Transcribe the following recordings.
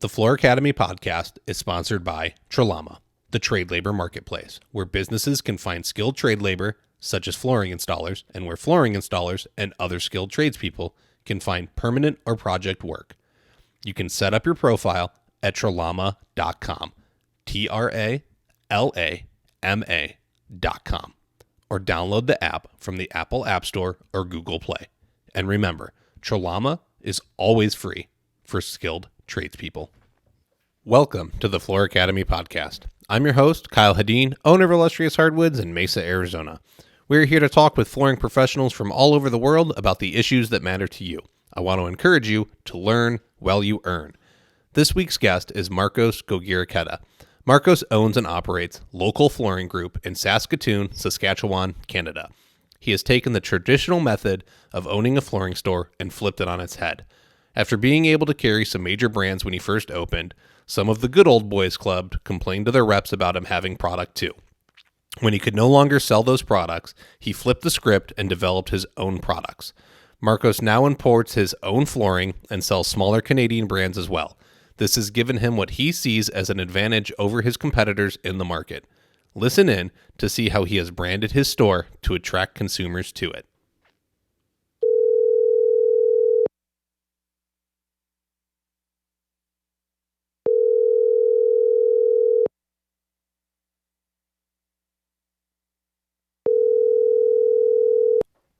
The Floor Academy podcast is sponsored by Trelama, the trade labor marketplace, where businesses can find skilled trade labor, such as flooring installers, and where flooring installers and other skilled tradespeople can find permanent or project work. You can set up your profile at trelama.com, TRALAMA.com, or download the app from the Apple App Store or Google Play. And remember, Trelama is always free for skilled tradespeople. Welcome to the Floor Academy podcast. I'm your host, Kyle Hadeen, owner of Illustrious Hardwoods in Mesa, Arizona. We're here to talk with flooring professionals from all over the world about the issues that matter to you. I want to encourage you to learn while you earn. This week's guest is Marcos Guerequeta. Marcos owns and operates Local Flooring Group in Saskatoon, Saskatchewan, Canada. He has taken the traditional method of owning a flooring store and flipped it on its head. After being able to carry some major brands when he first opened, some of the good old boys club complained to their reps about him having product too. When he could no longer sell those products, he flipped the script and developed his own products. Marcos now imports his own flooring and sells smaller Canadian brands as well. This has given him what he sees as an advantage over his competitors in the market. Listen in to see how he has branded his store to attract consumers to it.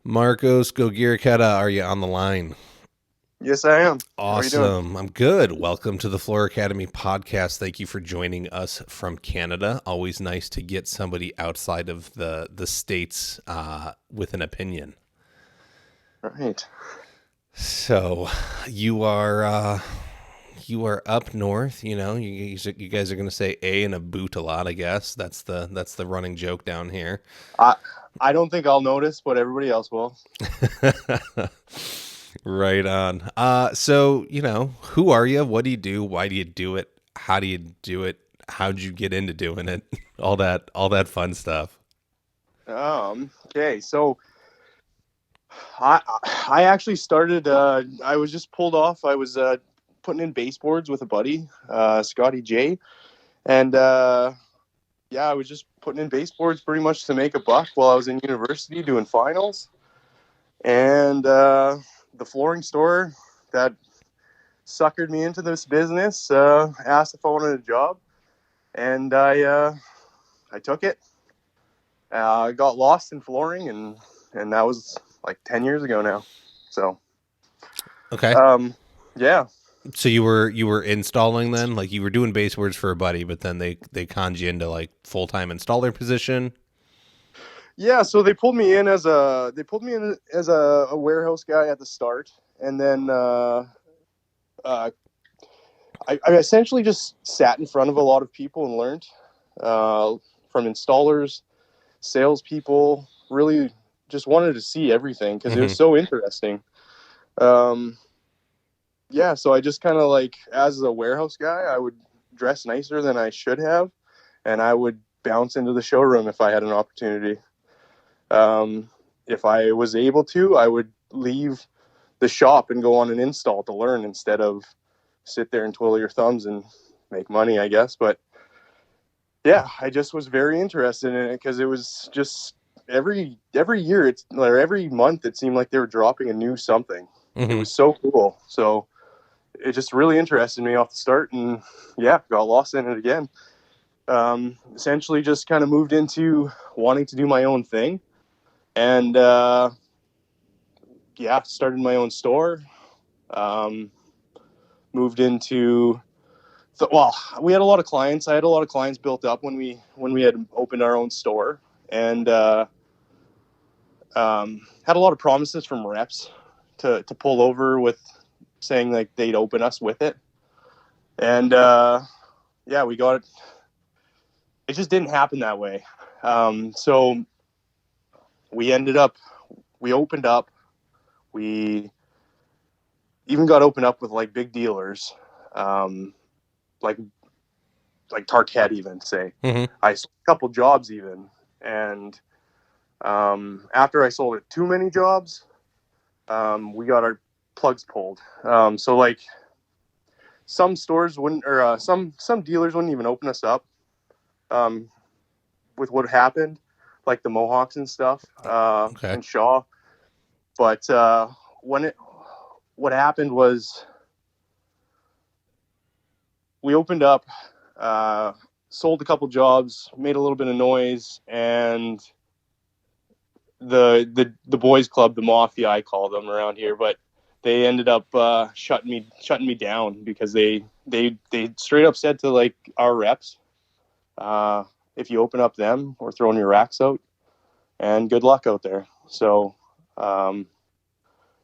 Marcos Guerequeta, are you on the line? Yes, I am. Awesome. How are you doing? I'm good. Welcome to the Floor Academy podcast. Thank you for joining us from Canada. Always nice to get somebody outside of the States with an opinion. Right. So you are up north. You know, you guys are going to say a and a boot a lot. I guess that's the running joke down here. I don't think I'll notice, but everybody else will. Right on. So, you know, who are you? What do you do? Why do you do it? How do you do it? How'd you get into doing it? All that fun stuff. Okay, so I actually started. I was just pulled off. I was putting in baseboards with a buddy, Scotty J, and I was just putting in baseboards pretty much to make a buck while I was in university doing finals, and the flooring store that suckered me into this business asked if I wanted a job, and I took it. I got lost in flooring, and that was like 10 years ago now. So, okay. Yeah. So you were installing then, like you were doing baseboards for a buddy, but then they conned you into like full-time installer position. Yeah. So they pulled me in as a warehouse guy at the start, and then I essentially just sat in front of a lot of people and learned from installers, salespeople. Really, just wanted to see everything because it was so interesting. So I just kind of like, as a warehouse guy, I would dress nicer than I should have, and I would bounce into the showroom if I had an opportunity. If I was able to, I would leave the shop and go on an install to learn instead of sit there and twiddle your thumbs and make money, I guess. But yeah, I just was very interested in it because it was just every year, every month, it seemed like they were dropping a new something. It was so cool. So it just really interested me off the start, and got lost in it again. Essentially just kind of moved into wanting to do my own thing, and started my own store. Moved into we had a lot of clients. I had a lot of clients built up when we had opened our own store, and had a lot of promises from reps to pull over with, saying like they'd open us with it. And we got it. It just didn't happen that way. So we opened up. We even got opened up with like big dealers, like Target even, say. I sold a couple jobs even. And after I sold it too many jobs, we got our plugs pulled. So some stores wouldn't, or some dealers wouldn't even open us up um, with what happened, like the Mohawks and stuff, Okay. and Shaw. But what happened was we opened up, sold a couple jobs, made a little bit of noise, and the boys club, the mafia, I call them around here, but they ended up shutting me down because they straight up said to like our reps, if you open up them, we're throwing your racks out, and good luck out there. So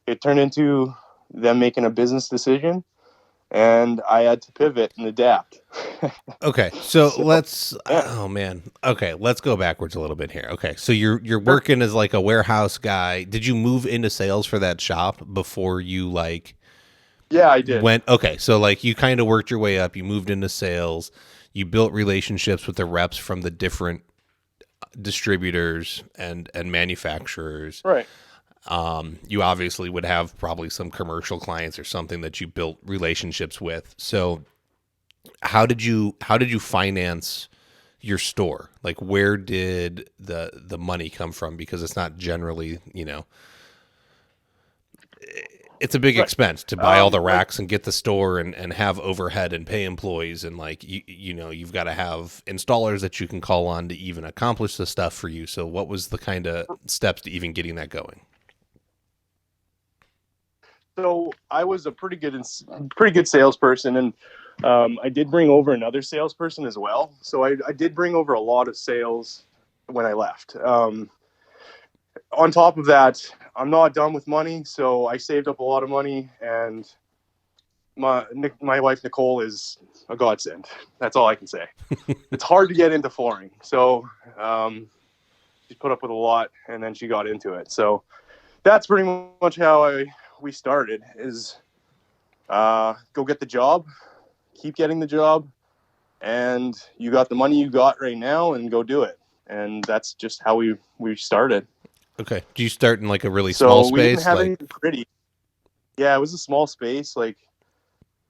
it turned into them making a business decision, and I had to pivot and adapt. Okay, so So let's. yeah, Oh man. Okay, let's go backwards a little bit here. Okay, so you're sure. working as like a warehouse guy. Did you move into sales for that shop before you like Yeah, I did. went? Okay, so like you kind of worked your way up. You moved into sales. You built relationships with the reps from the different distributors and manufacturers. Right. You obviously would have probably some commercial clients or something that you built relationships with. So how did you finance your store? Like where did the money come from? Because it's not generally, it's a big Right. expense to buy all the Like racks and get the store and have overhead and pay employees, and like you've got to have installers that you can call on to even accomplish the stuff for you. So what was the kind of steps to even getting that going? so, I was a pretty good salesperson, and I did bring over another salesperson as well. So I did bring over a lot of sales when I left. On top of that, I'm not done with money, so I saved up a lot of money, and my wife Nicole is a godsend. That's all I can say. It's hard to get into flooring, so she put up with a lot, and then she got into it. So that's pretty much how we started. Is go get the job, keep getting the job, and you got the money you got right now, and go do it. And that's just how we started. Okay. Do you start in like a really small So we didn't space? have Like, anything pretty. Yeah, it was a small space, like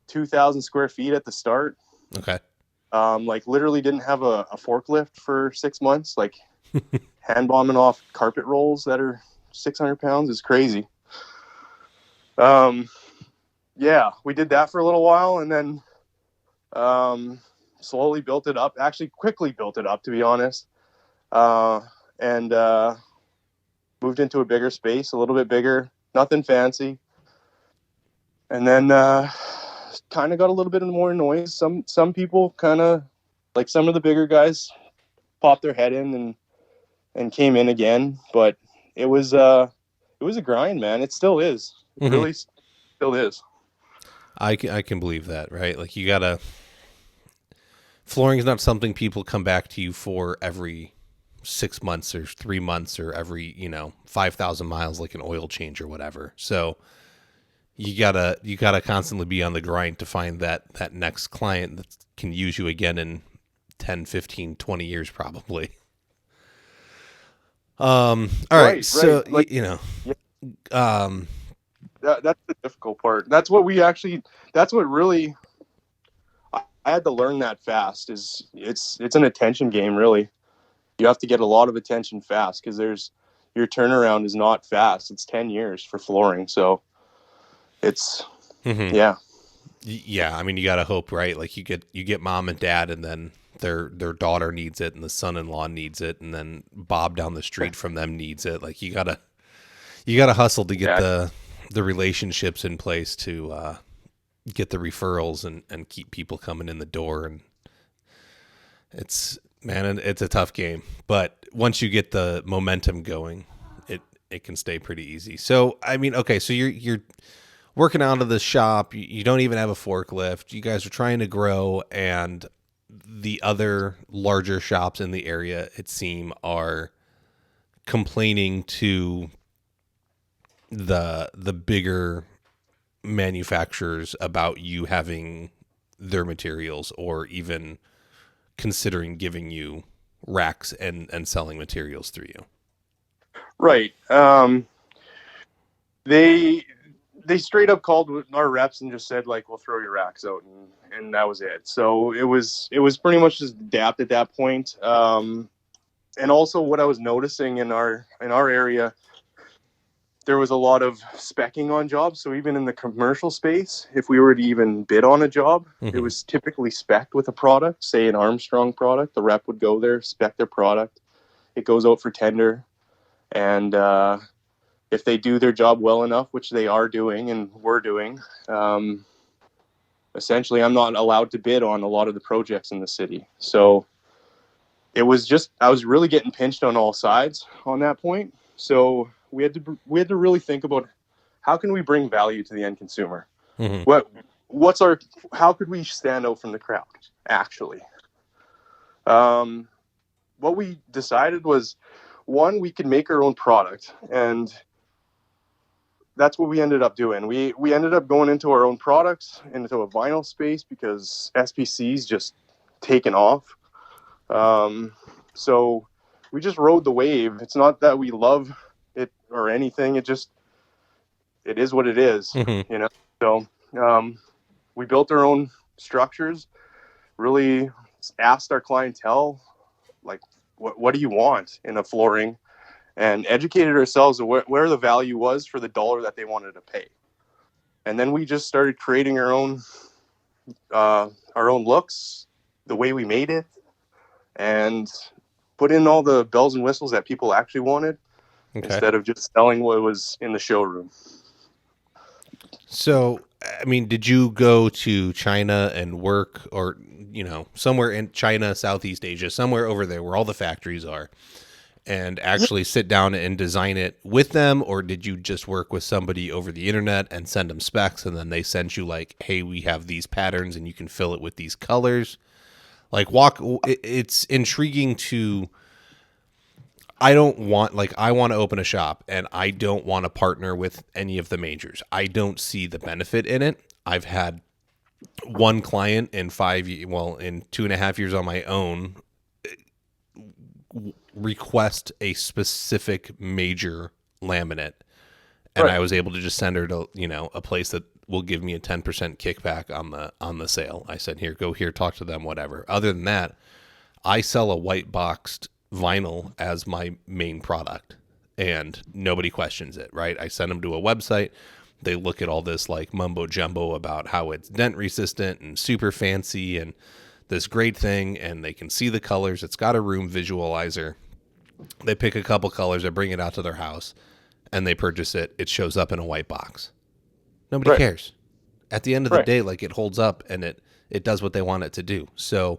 2,000 square feet at the start. okay. Like literally didn't have a forklift for 6 months. Like hand bombing off carpet rolls that are 600 pounds is crazy. Um, yeah, we did that for a little while, and then slowly built it up. Actually, quickly built it up, to be honest. And moved into a bigger space, a little bit bigger, nothing fancy. And then kind of got a little bit more noise. Some people kind of like some of the bigger guys popped their head in and came in again, but it was a grind, man. It still is. It Hmm. really still is. I can believe that, right? Like you gotta flooring is not something people come back to you for every 6 months or 3 months or every 5,000 miles, like an oil change or whatever. So you gotta constantly be on the grind to find that next client that can use you again in 10, 15, 20 years probably. All right, Right. so Like yeah, um that's the difficult part. That's what we actually. That's what really. I had to learn that fast. Is it's an attention game, really. You have to get a lot of attention fast because there's your turnaround is not fast. It's 10 years for flooring, so it's mhm. yeah. Yeah, I mean you gotta hope, right? Like you get mom and dad, and then their daughter needs it, and the son-in-law needs it, and then Bob down the street from them needs it. Like you gotta hustle to get Yeah, the relationships in place to get the referrals and keep people coming in the door. And it's man, it's a tough game, but once you get the momentum going, it can stay pretty easy. So I mean, okay, so you're working out of the shop. You don't even have a forklift. You guys are trying to grow, and the other larger shops in the area, it seem, are complaining to the bigger manufacturers about you having their materials, or even considering giving you racks and selling materials through you. right. They they straight up called our reps and just said, like, we'll throw your racks out, and that was it. So it was pretty much just adapt at that point. And also what I was noticing in our area, there was a lot of speccing on jobs. So even in the commercial space, if we were to even bid on a job, it was typically specced with a product, say an Armstrong product. The rep would go there, spec their product. It goes out for tender. And if they do their job well enough, which they are doing and we're doing, essentially I'm not allowed to bid on a lot of the projects in the city. So it was just, I was really getting pinched on all sides on that point. So we had to really think about how can we bring value to the end consumer? How could we stand out from the crowd? Actually, what we decided was, one, we could make our own product, and that's what we ended up doing. We ended up going into our own products, into a vinyl space, because SPC's just taken off. So we just rode the wave. It's not that we love it or anything. It is what it is, you know? So, we built our own structures, really asked our clientele, like, what do you want in a flooring, and educated ourselves where the value was for the dollar that they wanted to pay. And then we just started creating our own looks, the way we made it, and put in all the bells and whistles that people actually wanted, instead of just selling what was in the showroom. So, I mean, did you go to China and work, or, you know, somewhere in China, Southeast Asia, somewhere over there where all the factories are, and actually sit down and design it with them? Or did you just work with somebody over the internet and send them specs, and then they sent you like, hey, we have these patterns and you can fill it with these colors? Like, it's intriguing to, I want to open a shop, and I don't want to partner with any of the majors. I don't see the benefit in it. I've had one client in 2.5 years on my own request a specific major laminate, and I was able to just send her to, you know, a place that will give me a 10% kickback on the sale. I said, go here, talk to them, whatever. Other than that, I sell a white boxed vinyl as my main product, and nobody questions it, right? I send them to a website. They look at all this like mumbo jumbo about how it's dent resistant and super fancy and this great thing, and they can see the colors. It's got a room visualizer. They pick a couple colors, they bring it out to their house, and they purchase it. It shows up in a white box. Nobody cares. At the end of the day, like, it holds up and it does what they want it to do. So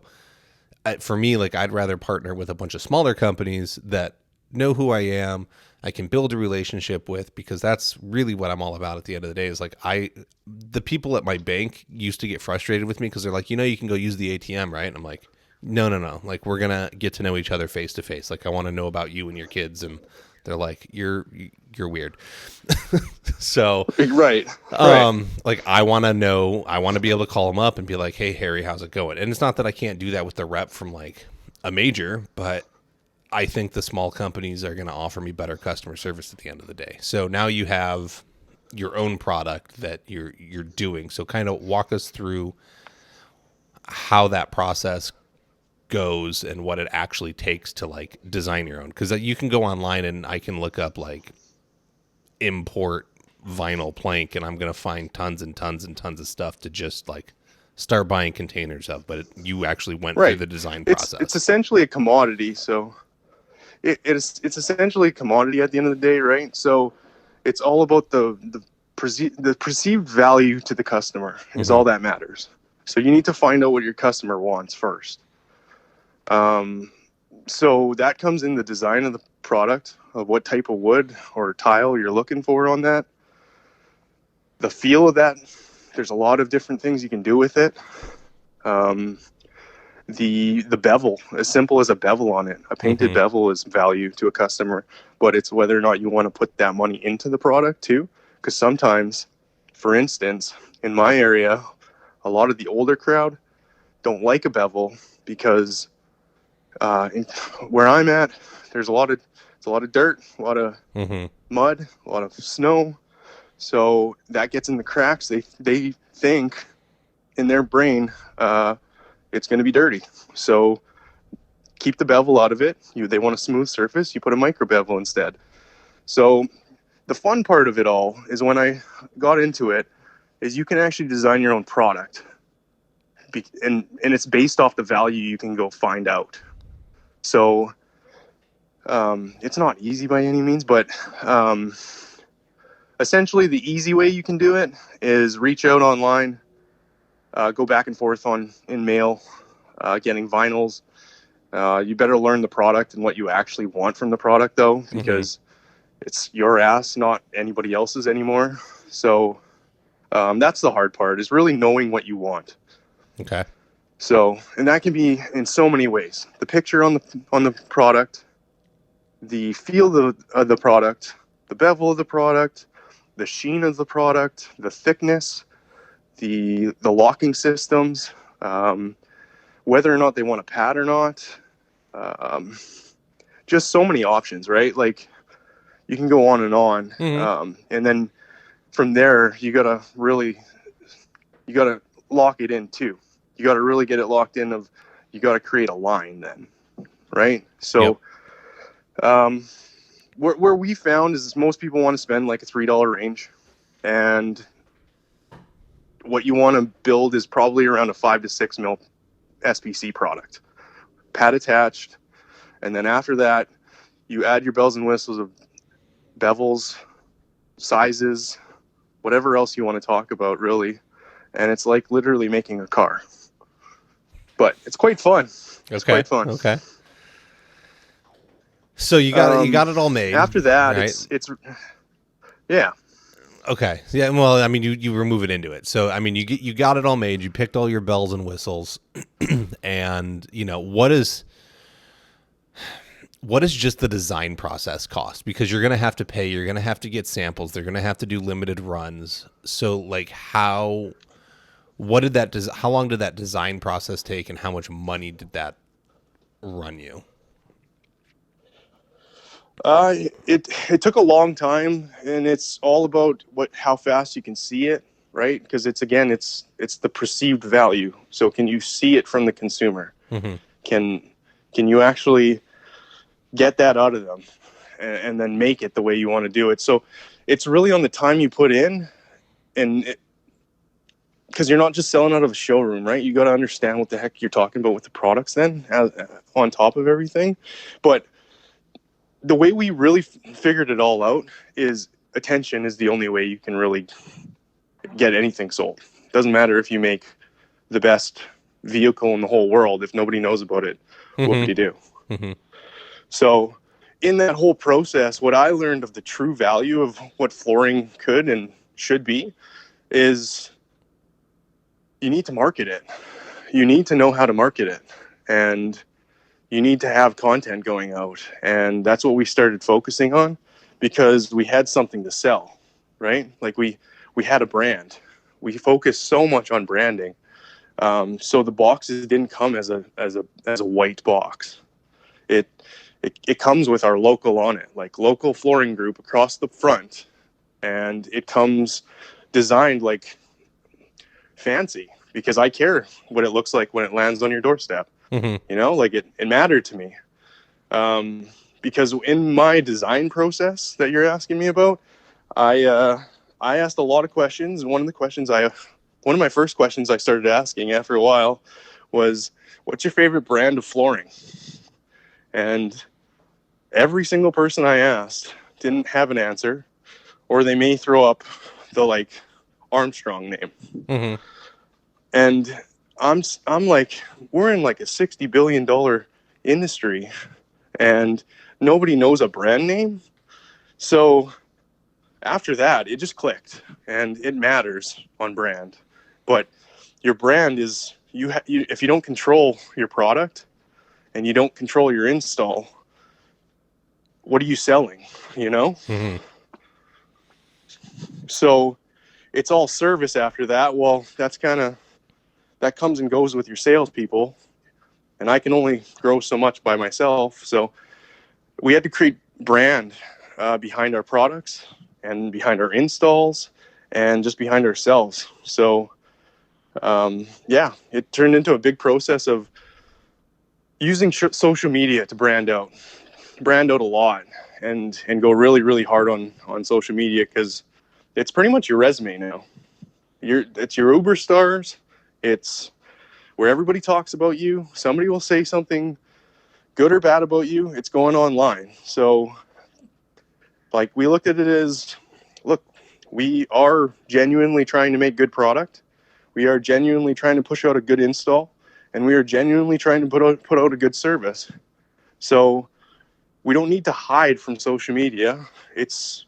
for me, like, I'd rather partner with a bunch of smaller companies that know who I am, I can build a relationship with, because that's really what I'm all about at the end of the day. Is like, the people at my bank used to get frustrated with me because they're like, you can go use the ATM, right? And I'm like, no. Like, we're going to get to know each other face to face. Like, I want to know about you and your kids. And they're like, you're weird. So, like, I want to be able to call them up and be like, hey, Harry, how's it going? And it's not that I can't do that with the rep from like a major, but I think the small companies are going to offer me better customer service at the end of the day. So now you have your own product that you're doing. So kind of walk us through how that process goes and what it actually takes to like design your own. Because you can go online and I can look up like import vinyl plank, and I'm going to find tons and tons and tons of stuff to just like start buying containers of. But you actually went through the design process. It's essentially a commodity. So it's essentially a commodity at the end of the day, right? So it's all about the perceived value to the customer is all that matters. So you need to find out what your customer wants first. So that comes in the design of the product, of what type of wood or tile you're looking for on that. The feel of that, there's a lot of different things you can do with it. The bevel, as simple as a bevel on it. A painted bevel is value to a customer, but it's whether or not you want to put that money into the product too. Because sometimes, for instance, in my area, a lot of the older crowd don't like a bevel because where I'm at, it's a lot of dirt, a lot of mud, a lot of snow. So that gets in the cracks. They think in their brain it's going to be dirty. So keep the bevel out of it. They want a smooth surface. You put a micro bevel instead. So the fun part of it all is when I got into it is you can actually design your own product. And it's based off the value you can go find out. So it's not easy by any means, but essentially the easy way you can do it is reach out online, go back and forth in mail, getting vinyls. You better learn the product and what you actually want from the product, though, because it's your ass, not anybody else's anymore. So that's the hard part, is really knowing what you want. Okay. So, and that can be in so many ways. The picture on the product, the feel of the product, the bevel of the product, the sheen of the product, the thickness, the locking systems, whether or not they want a pad or not. Just so many options, right? Like, you can go on and on. And then from there, you gotta lock it in too. You gotta really get it locked in. You gotta create a line then, right? So, where we found is most people want to spend like a $3 range, and what you want to build is probably around a 5 to 6 mil SPC product, pad attached, and then after that, you add your bells and whistles of bevels, sizes, whatever else you want to talk about, really. And it's like literally making a car. But it's quite fun. It's quite fun. Okay. So you got it all made. After that, right? it's yeah. Okay. Yeah. Well, I mean, you were moving into it. So, I mean, you got it all made. You picked all your bells and whistles, and what is just the design process cost? Because you're going to have to pay. You're going to have to get samples. They're going to have to do limited runs. So, like, how long did that design process take, and how much money did that run you? It took a long time, and it's all about how fast you can see it, right? Because it's the perceived value. So can you see it from the consumer? Can you actually get that out of them, and then make it the way you want to do it? So it's really on the time you put in, and because you're not just selling out of a showroom, right? You got to understand what the heck you're talking about with the products then, on top of everything. But the way we really figured it all out is attention is the only way you can really get anything sold. Doesn't matter if you make the best vehicle in the whole world. If nobody knows about it, what would you do? So in that whole process, what I learned of the true value of what flooring could and should be is you need to market it. You need to know how to market it. And you need to have content going out. And that's what we started focusing on, because we had something to sell, right? Like we had a brand. We focused so much on branding. So the boxes didn't come as a white box. It comes with our local on it, like local flooring group across the front. And it comes designed like fancy, because I care what it looks like when it lands on your doorstep. Like it mattered to me. Because in my design process that you're asking me about, I asked a lot of questions. One of my first questions I started asking after a while was, what's your favorite brand of flooring? And every single person I asked didn't have an answer, or they may throw up the Armstrong name. And I'm like, we're in like a $60 billion industry, and nobody knows a brand name. So after that, it just clicked, and it matters on brand. But your brand is if you don't control your product and you don't control your install, what are you selling? So it's all service after that. Well, that comes and goes with your salespeople, and I can only grow so much by myself. So we had to create brand behind our products, and behind our installs and just behind ourselves. So, it turned into a big process of using social media to brand out a lot and go really, really hard on social media, because it's pretty much your resume now. It's your Uber stars. It's where everybody talks about you. Somebody will say something good or bad about you. It's going online. So, like, we looked at it as, look, we are genuinely trying to make good product. We are genuinely trying to push out a good install, and we are genuinely trying to put out a good service. So we don't need to hide from social media. It's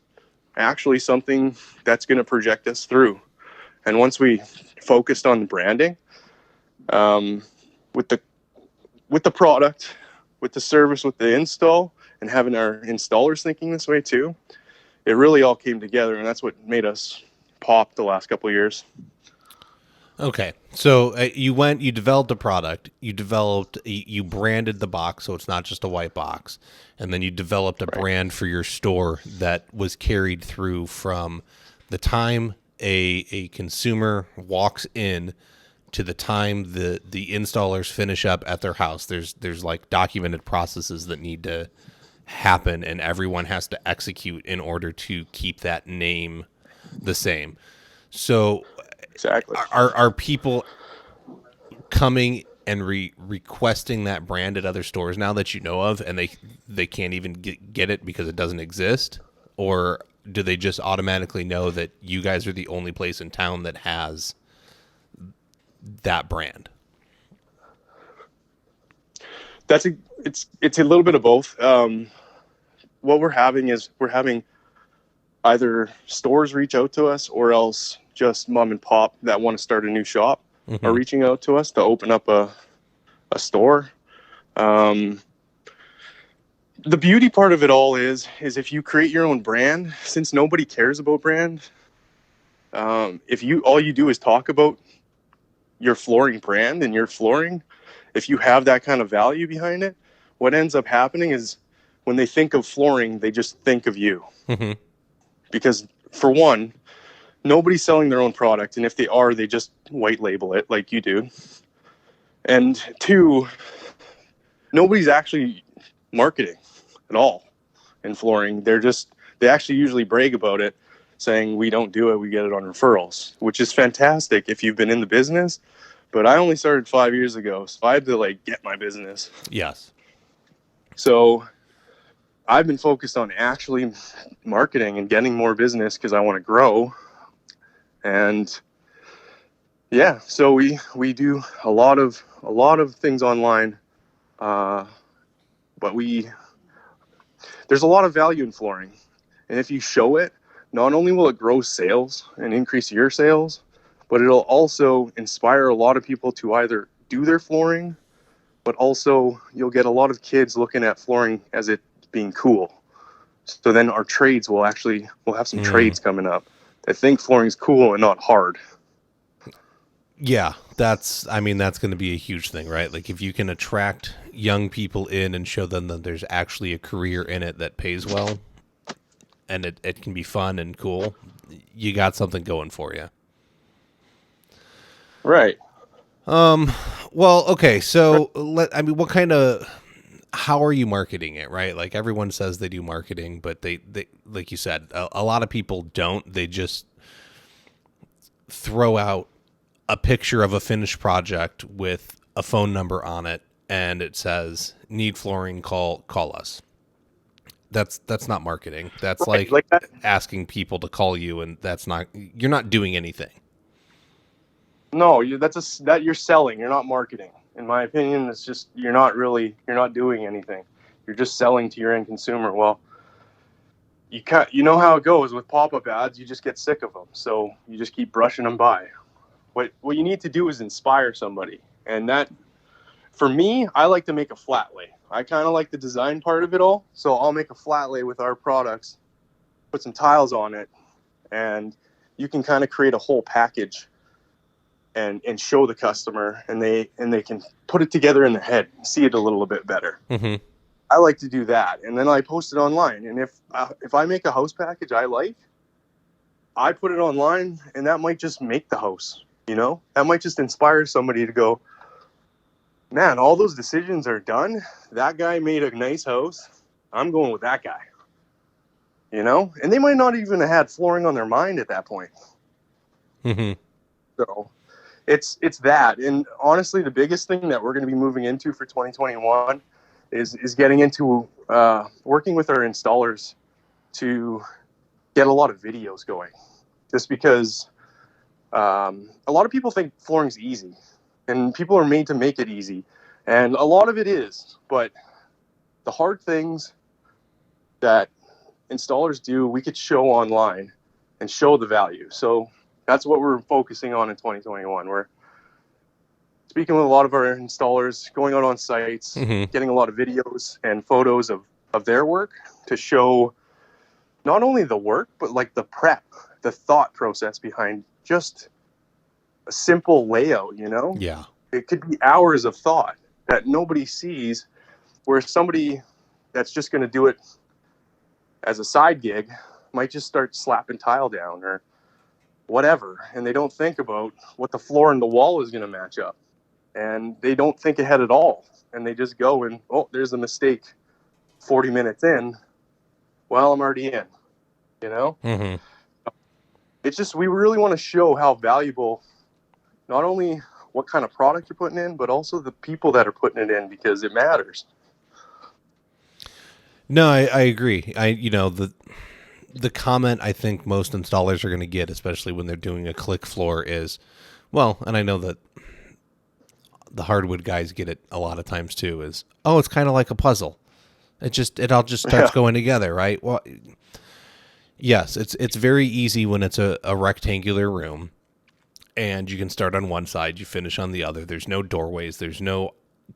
actually something that's going to project us through. And once we focused on the branding, with the product, with the service, with the install, and having our installers thinking this way too, it really all came together, and that's what made us pop the last couple of years. Okay, so you developed a product, you branded the box, so it's not just a white box, and then you developed a brand for your store that was carried through from the time a consumer walks in to the time the installers finish up at their house. There's like documented processes that need to happen, and everyone has to execute in order to keep that name the same. So exactly, are people coming and requesting that brand at other stores now that you know of, and they can't even get it because it doesn't exist? Or do they just automatically know that you guys are the only place in town that has that brand? It's a little bit of both. What we're having either stores reach out to us, or else just mom and pop that want to start a new shop are reaching out to us to open up a store. The beauty part of it all is if you create your own brand, since nobody cares about brand, if all you do is talk about your flooring brand and your flooring, if you have that kind of value behind it, what ends up happening is when they think of flooring, they just think of you. Mm-hmm. Because for one, nobody's selling their own product, and if they are, they just white label it like you do. And two, nobody's actually marketing at all in flooring. They actually usually brag about it, saying we don't do it, we get it on referrals, which is fantastic if you've been in the business. But I only started 5 years ago, so I had to get my business. Yes. So I've been focused on actually marketing and getting more business because I want to grow. And yeah, so we do a lot of things online, but there's a lot of value in flooring, and if you show it, not only will it grow sales and increase your sales, but it'll also inspire a lot of people to either do their flooring, but also you'll get a lot of kids looking at flooring as it being cool. So then our trades we'll have some trades coming up that think flooring's cool and not hard. Yeah, that's going to be a huge thing, right? Like, if you can attract young people in and show them that there's actually a career in it that pays well, and it can be fun and cool, you got something going for you. Right. Well, okay, so how are you marketing it, right? Like, everyone says they do marketing, but they like you said, a lot of people don't. They just throw out a picture of a finished project with a phone number on it, and it says, need flooring, call us. That's not marketing. That's right, like that. Asking people to call you, and you're not doing anything. No, you're selling. You're not marketing. In my opinion, it's just you're not doing anything. You're just selling to your end consumer. Well, you know how it goes with pop-up ads. You just get sick of them, so you just keep brushing them by. What you need to do is inspire somebody, and that, for me, I like to make a flat lay. I kind of like the design part of it all, so I'll make a flat lay with our products, put some tiles on it, and you can kind of create a whole package and show the customer, and they can put it together in their head, see it a little bit better. Mm-hmm. I like to do that, and then I post it online. And if I make a house package I like, I put it online, and that might just make the house, you know? That might just inspire somebody to go, man, all those decisions are done. That guy made a nice house. I'm going with that guy, you know? And they might not even have had flooring on their mind at that point. Mm-hmm. So it's that. And honestly, the biggest thing that we're going to be moving into for 2021 is getting into working with our installers to get a lot of videos going. Just because a lot of people think flooring's easy, and people are made to make it easy. And a lot of it is, but the hard things that installers do, we could show online and show the value. So that's what we're focusing on in 2021. We're speaking with a lot of our installers, going out on sites, Mm-hmm. getting a lot of videos and photos of their work to show not only the work, but like the prep, the thought process behind just a simple layout, you know? Yeah. It could be hours of thought that nobody sees, where somebody that's just going to do it as a side gig might just start slapping tile down or whatever, and they don't think about what the floor and the wall is going to match up, and they don't think ahead at all, and they just go and, oh, there's a mistake 40 minutes in. Well, I'm already in, you know? Mm-hmm. It's just, we really want to show how valuable, not only what kind of product you're putting in, but also the people that are putting it in, because it matters. No, I agree. The comment I think most installers are going to get, especially when they're doing a click floor, is, well, and I know that the hardwood guys get it a lot of times too, is, oh, it's kind of like a puzzle. It all just starts going together, right? Well, yes, it's very easy when it's a rectangular room, and you can start on one side, you finish on the other. There's no doorways, there's no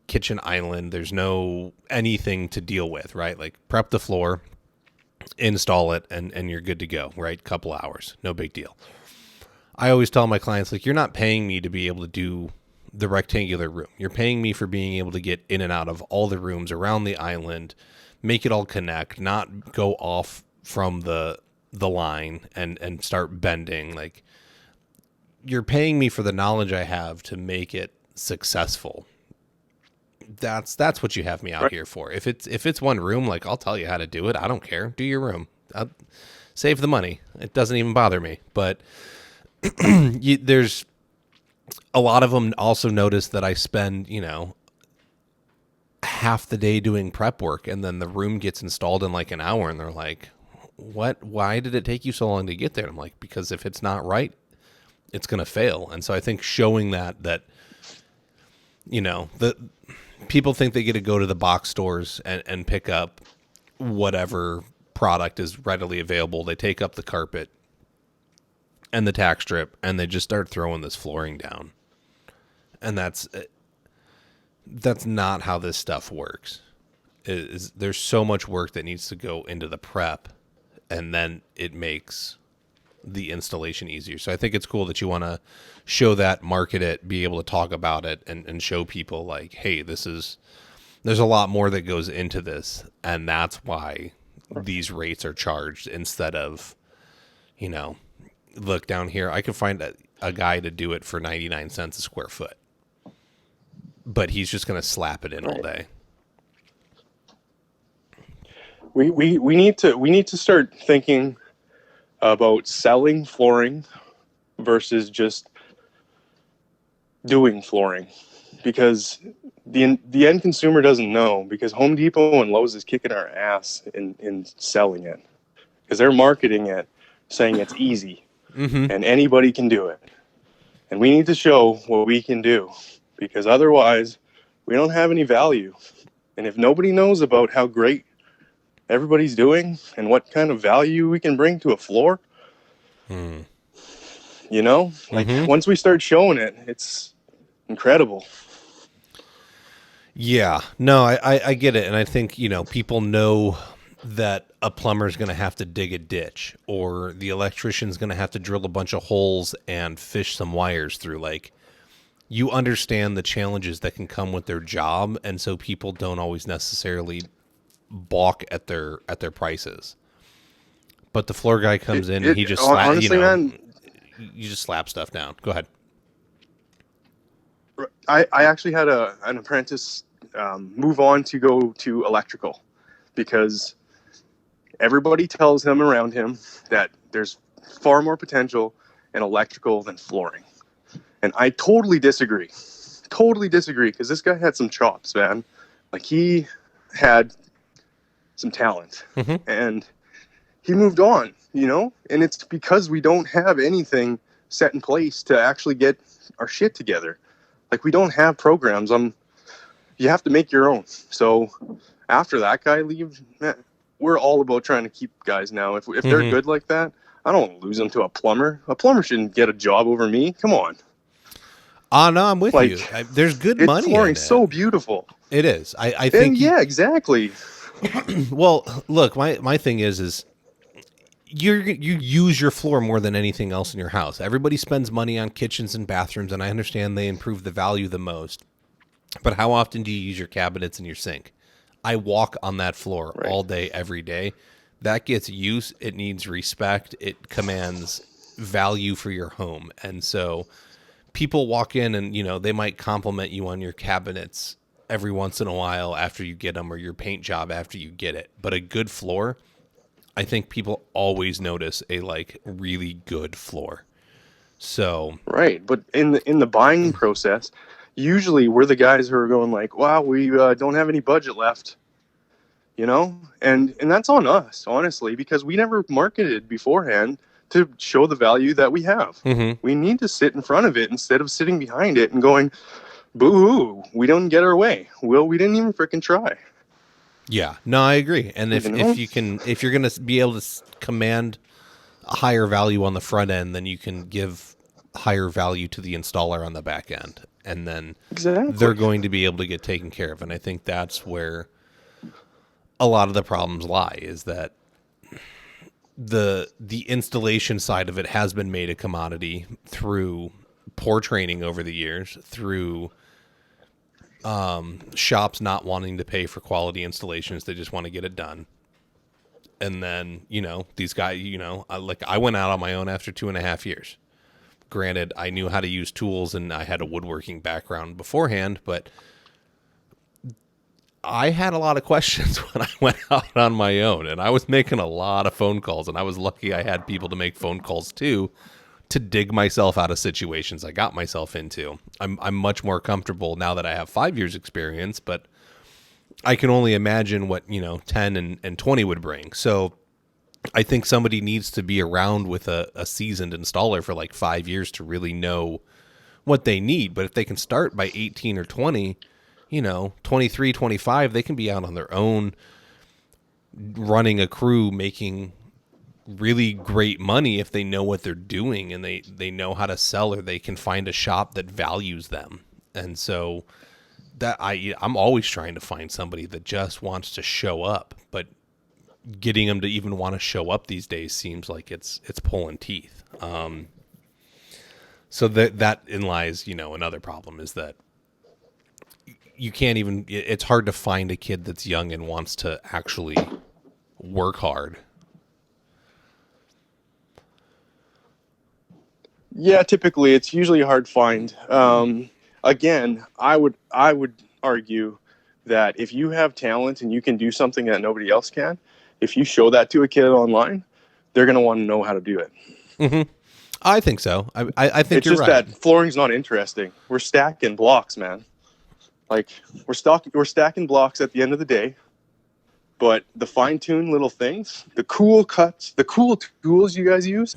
kitchen island, there's no anything to deal with, right? Like, prep the floor, install it, and you're good to go, right? Couple hours, no big deal. I always tell my clients, like, you're not paying me to be able to do the rectangular room. You're paying me for being able to get in and out of all the rooms around the island, make it all connect, not go off from the line and start bending. Like, you're paying me for the knowledge I have to make it successful. That's what you have me out here for. If it's one room, like, I'll tell you how to do it. I don't care. Do your room. I'll save the money. It doesn't even bother me. But there's a lot of them also notice that I spend, half the day doing prep work, and then the room gets installed in like an hour, and they're like, what? Why did it take you so long to get there? I'm like, because if it's not right, it's going to fail. And so I think showing that the people think they get to go to the box stores and pick up whatever product is readily available. They take up the carpet and the tack strip, and they just start throwing this flooring down. And that's not how this stuff works. There's so much work that needs to go into the prep, and then it makes the installation easier. So I think it's cool that you want to show that, market it, be able to talk about it, and show people like, hey, there's a lot more that goes into this, and that's why these rates are charged instead of, look down here, I can find a guy to do it for 99 cents a square foot, but he's just going to slap it in all day. We need to start thinking about selling flooring versus just doing flooring, because the end consumer doesn't know, because Home Depot and Lowe's is kicking our ass in selling it, because they're marketing it saying it's easy and anybody can do it. And we need to show what we can do, because otherwise we don't have any value. And if nobody knows about how great everybody's doing and what kind of value we can bring to a floor, once we start showing it, it's incredible. Yeah, no, I get it. And I think, people know that a plumber's going to have to dig a ditch, or the electrician's going to have to drill a bunch of holes and fish some wires through. Like, you understand the challenges that can come with their job. And so people don't always necessarily balk at their prices. But the floor guy comes in and he just honestly, man, you just slap stuff down. Go ahead. I actually had an apprentice move on to go to electrical because everybody tells him around him that there's far more potential in electrical than flooring. And I totally disagree. Totally disagree, because this guy had some chops, man. Like, he had some talent. Mm-hmm. And he moved on, you know? And it's because we don't have anything set in place to actually get our shit together. Like, we don't have programs. You have to make your own. So after that guy leaves, man, we're all about trying to keep guys now. If they're good like that, I don't want to lose them to a plumber. A plumber shouldn't get a job over me. Come on. No, I'm with you. There's good money. Flooring's so beautiful. It is. I think. Yeah, exactly. Well, look, my thing is you use your floor more than anything else in your house. Everybody spends money on kitchens and bathrooms, and I understand they improve the value the most. But how often do you use your cabinets and your sink? I walk on that floor all day, every day. That gets use. It needs respect. It commands value for your home. And so people walk in and, they might compliment you on your cabinets every once in a while after you get them, or your paint job after you get it. But a good floor, I think people always notice a really good floor. So right, but in the buying process, usually we're the guys who are going like, wow, we don't have any budget left, and that's on us, honestly, because we never marketed beforehand to show the value that we have. Mm-hmm. We need to sit in front of it instead of sitting behind it and going, boo-hoo, we don't get our way. Well, we didn't even freaking try. Yeah, no, I agree. And if you're going to be able to command a higher value on the front end, then you can give higher value to the installer on the back end. And then they're going to be able to get taken care of. And I think that's where a lot of the problems lie, is that the installation side of it has been made a commodity through poor training over the years, through shops not wanting to pay for quality installations. They just want to get it done. And then, these guys, I went out on my own after 2.5 years. Granted, I knew how to use tools and I had a woodworking background beforehand, but I had a lot of questions when I went out on my own, and I was making a lot of phone calls, and I was lucky I had people to make phone calls to dig myself out of situations I got myself into. I'm much more comfortable now that I have 5 years experience, but I can only imagine what, 10 and 20 would bring. So I think somebody needs to be around with a seasoned installer for 5 years to really know what they need. But if they can start by 18 or 20, 23, 25, they can be out on their own, running a crew, making really great money if they know what they're doing and they know how to sell, or they can find a shop that values them. And so that I'm always trying to find somebody that just wants to show up, but getting them to even want to show up these days seems like it's pulling teeth. So that in lies, another problem is that you can't even, it's hard to find a kid that's young and wants to actually work hard. Yeah, typically it's usually a hard find. Again, I would argue that if you have talent and you can do something that nobody else can, if you show that to a kid online, they're going to want to know how to do it. Mm-hmm. I think so. I think it's you're just right. That flooring's not interesting. We're stacking blocks, man. We're stacking blocks at the end of the day, but the fine-tuned little things, the cool cuts, the cool tools you guys use,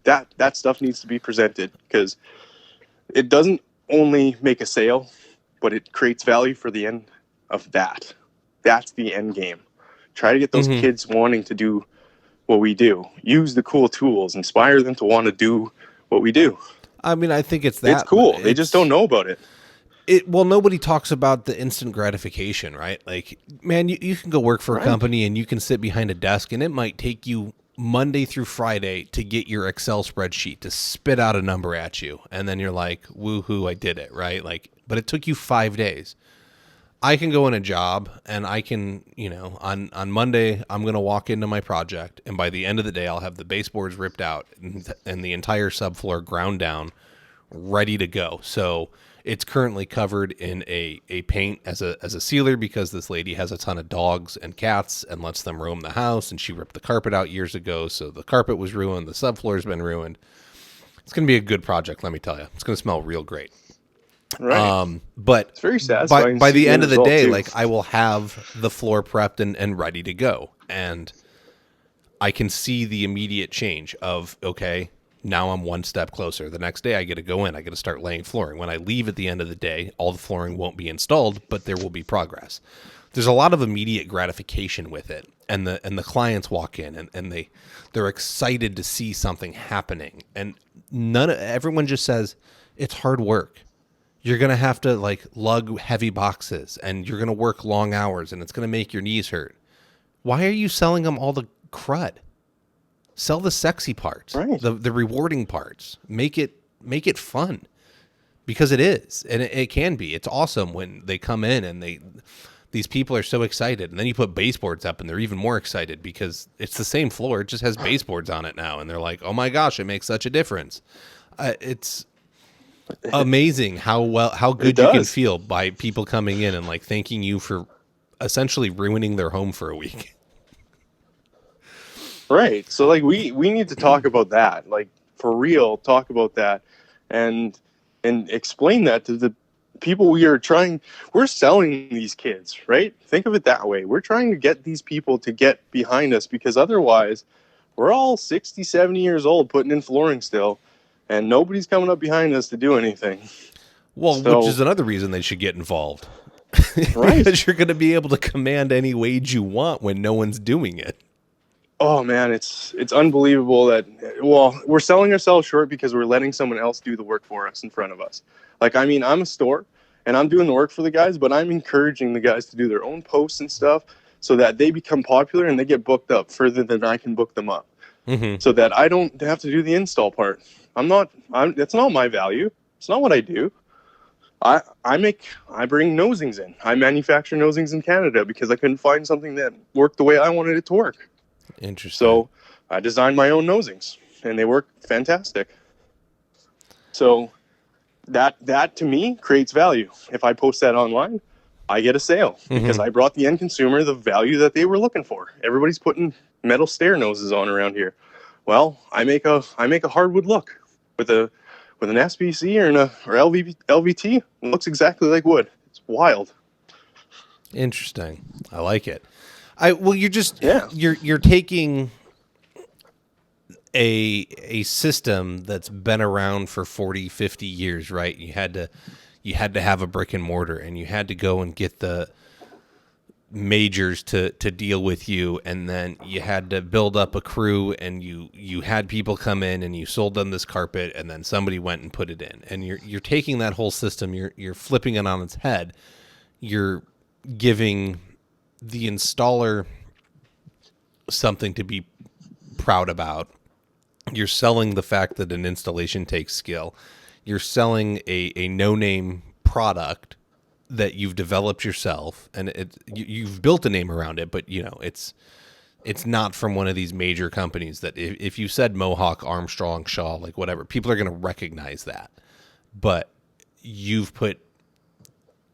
that stuff needs to be presented, because it doesn't only make a sale, but it creates value for the end of that. That's the end game. Try to get those kids wanting to do what we do. Use the cool tools. Inspire them to want to do what we do. I mean, I think it's that. It's cool. They just don't know about it. Well, nobody talks about the instant gratification, right? Like, man, you can go work for a company and you can sit behind a desk, and it might take you Monday through Friday to get your Excel spreadsheet to spit out a number at you. And then you're like, woohoo, I did it, right? But it took you 5 days. I can go in a job and I can, on Monday, I'm going to walk into my project, and by the end of the day, I'll have the baseboards ripped out and the entire subfloor ground down, ready to go. So it's currently covered in a paint as a sealer because this lady has a ton of dogs and cats and lets them roam the house, and she ripped the carpet out years ago. So the carpet was ruined. The subfloor's been ruined. It's going to be a good project, let me tell you. It's going to smell real great. Right. But It's very satisfying by to see the end of the result, day, too. like I will have the floor prepped and ready to go. And I can see the immediate change of, okay, now I'm one step closer. The next day I get to go in, I get to start laying flooring. When I leave at the end of the day, all the flooring won't be installed, but there will be progress. There's a lot of immediate gratification with it. And the clients walk in and they're excited to see something happening. And everyone just says it's hard work. You're going to have to like lug heavy boxes and you're going to work long hours and it's going to make your knees hurt. Why are you selling them all the crud? Sell the sexy parts, Right. the rewarding parts. Make it fun, because it is, and it can be. It's awesome when they come in and these people are so excited, and then you put baseboards up and they're even more excited because it's the same floor. It just has baseboards on it now, and they're like, "Oh my gosh, it makes such a difference." It's amazing how good you can does. feel by people coming in and like thanking you for essentially ruining their home for a week. Right. So like we need to talk about that. Like for real, talk about that and explain that to the people we're selling these kids, right? Think of it that way. We're trying to get these people to get behind us because otherwise we're all 60, 70 years old putting in flooring still and nobody's coming up behind us to do anything. Well, which So, is another reason they should get involved. right. Because you're going to be able to command any wage you want when no one's doing it. Oh man, it's unbelievable that we're selling ourselves short because we're letting someone else do the work for us in front of us. Like I mean, I'm a store and I'm doing the work for the guys, but I'm encouraging the guys to do their own posts and stuff so that they become popular and they get booked up further than I can book them up. Mm-hmm. So that I don't have to do the install part. That's not my value. It's not what I do. I bring nosings in. I manufacture nosings in Canada because I couldn't find something that worked the way I wanted it to work. Interesting. So I designed my own nosings, and they work fantastic. So that to me creates value. If I post that online, I get a sale because I brought the end consumer the value that they were looking for. Everybody's putting metal stair noses on around here. Well, I make a hardwood look with an SPC or LVT. It looks exactly like wood. It's wild. Interesting. I like it. You're taking a system that's been around for 40, 50 years, right? You had to have a brick and mortar, and you had to go and get the majors to deal with you, and then you had to build up a crew, and you had people come in and you sold them this carpet, and then somebody went and put it in. And you're taking that whole system, you're flipping it on its head. You're giving the installer something to be proud about. You're selling the fact that an installation takes skill. You're selling a no-name product that you've developed yourself, and you've built a name around it, but it's not from one of these major companies that if you said Mohawk, Armstrong, Shaw, like whatever, people are going to recognize that. But you've put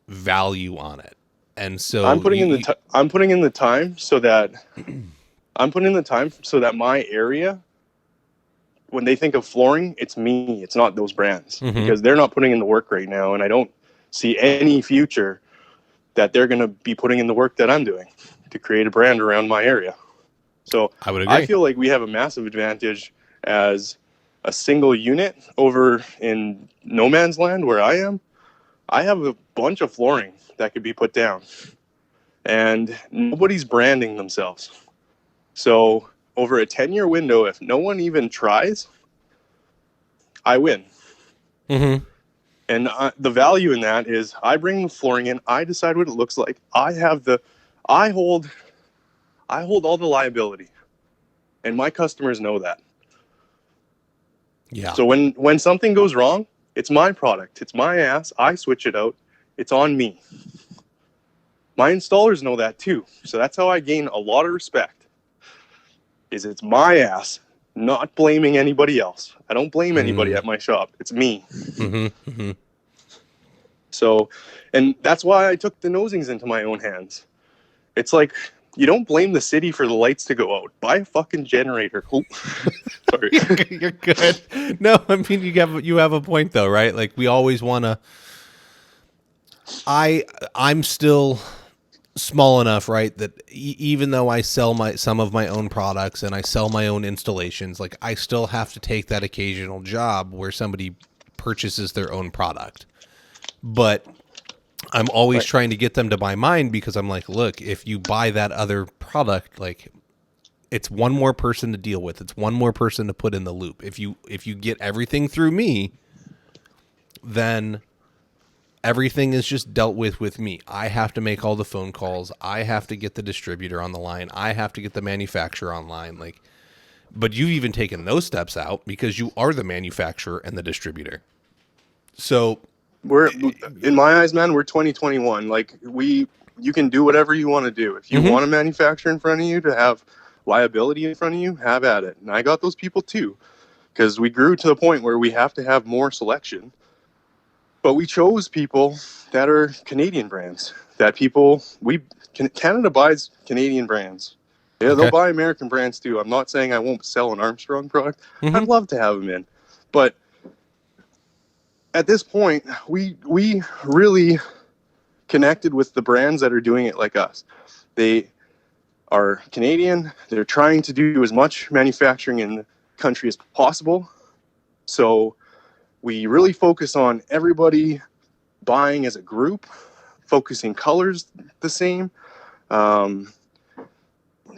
value on it. And so I'm putting in the time so that my area, when they think of flooring, it's me. It's not those brands because they're not putting in the work right now, and I don't see any future that they're going to be putting in the work that I'm doing to create a brand around my area. So I would agree. I feel like we have a massive advantage as a single unit over in no man's land where I am. I have a bunch of flooring that could be put down, and nobody's branding themselves. So over a 10-year window, if no one even tries, I win. Mm-hmm. And the value in that is I bring the flooring in. I decide what it looks like. I hold all the liability, and my customers know that. Yeah. So when something goes wrong, it's my product. It's my ass. I switch it out. It's on me. My installers know that too. So that's how I gain a lot of respect. Is it's my ass, not blaming anybody else. I don't blame anybody at my shop. It's me. Mm-hmm, mm-hmm. So, and that's why I took the nosings into my own hands. It's like, you don't blame the city for the lights to go out. Buy a fucking generator. Oh, sorry. You're good. No, I mean you have a point though, right? Like we always want to. I'm still small enough, right, that even though I sell some of my own products and I sell my own installations, like I still have to take that occasional job where somebody purchases their own product. But I'm always trying to get them to buy mine because I'm like, look, if you buy that other product, like it's one more person to deal with. It's one more person to put in the loop. If you get everything through me, then everything is just dealt with me. I have to make all the phone calls. I have to get the distributor on the line. I have to get the manufacturer online. Like, but you've even taken those steps out because you are the manufacturer and the distributor. So we're, in my eyes, man, we're 2021. Like you can do whatever you want to do. If you want a manufacturer in front of you to have liability in front of you, have at it. And I got those people too, because we grew to the point where we have to have more selection. But we chose people that are Canadian brands. Canada buys Canadian brands. Yeah, okay. They'll buy American brands too. I'm not saying I won't sell an Armstrong product. I'd love to have them in. But at this point, we really connected with the brands that are doing it like us. They are Canadian. They're trying to do as much manufacturing in the country as possible. So we really focus on everybody buying as a group, focusing colors the same,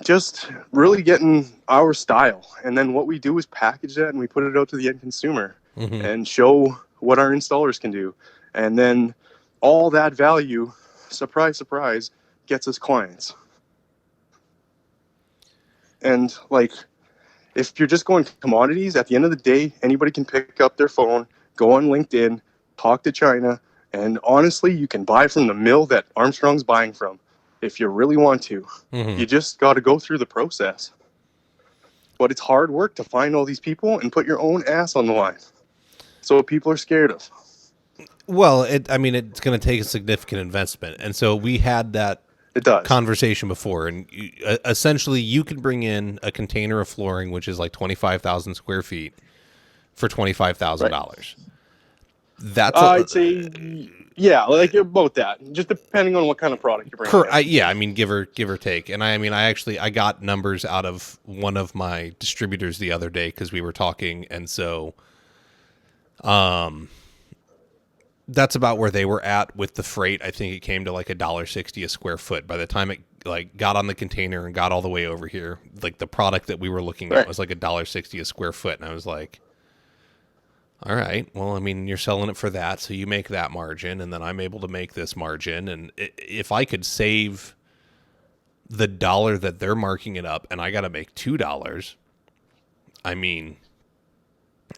just really getting our style. And then what we do is package that and we put it out to the end consumer and show what our installers can do. And then all that value, surprise, surprise, gets us clients. And like, if you're just going commodities, at the end of the day, anybody can pick up their phone, go on LinkedIn, talk to China, and honestly, you can buy from the mill that Armstrong's buying from if you really want to. You just got to go through the process. But it's hard work to find all these people and put your own ass on the line. So people are scared of. Well, it's going to take a significant investment. And so we had that conversation before. And essentially, you can bring in a container of flooring, which is like 25,000 square feet, for $25,000. Right. That's I'd say, yeah, like about that. Just depending on what kind of product you're bringing. Yeah, I mean, give or take. And I got numbers out of one of my distributors the other day because we were talking, and so, that's about where they were at with the freight. I think it came to like $1.60 a square foot. By the time it like got on the container and got all the way over here, like the product that we were looking at was like $1.60 a square foot, and I was like, all right, well, I mean, you're selling it for that, so you make that margin, and then I'm able to make this margin. And if I could save the dollar that they're marking it up, and I got to make $2, I mean,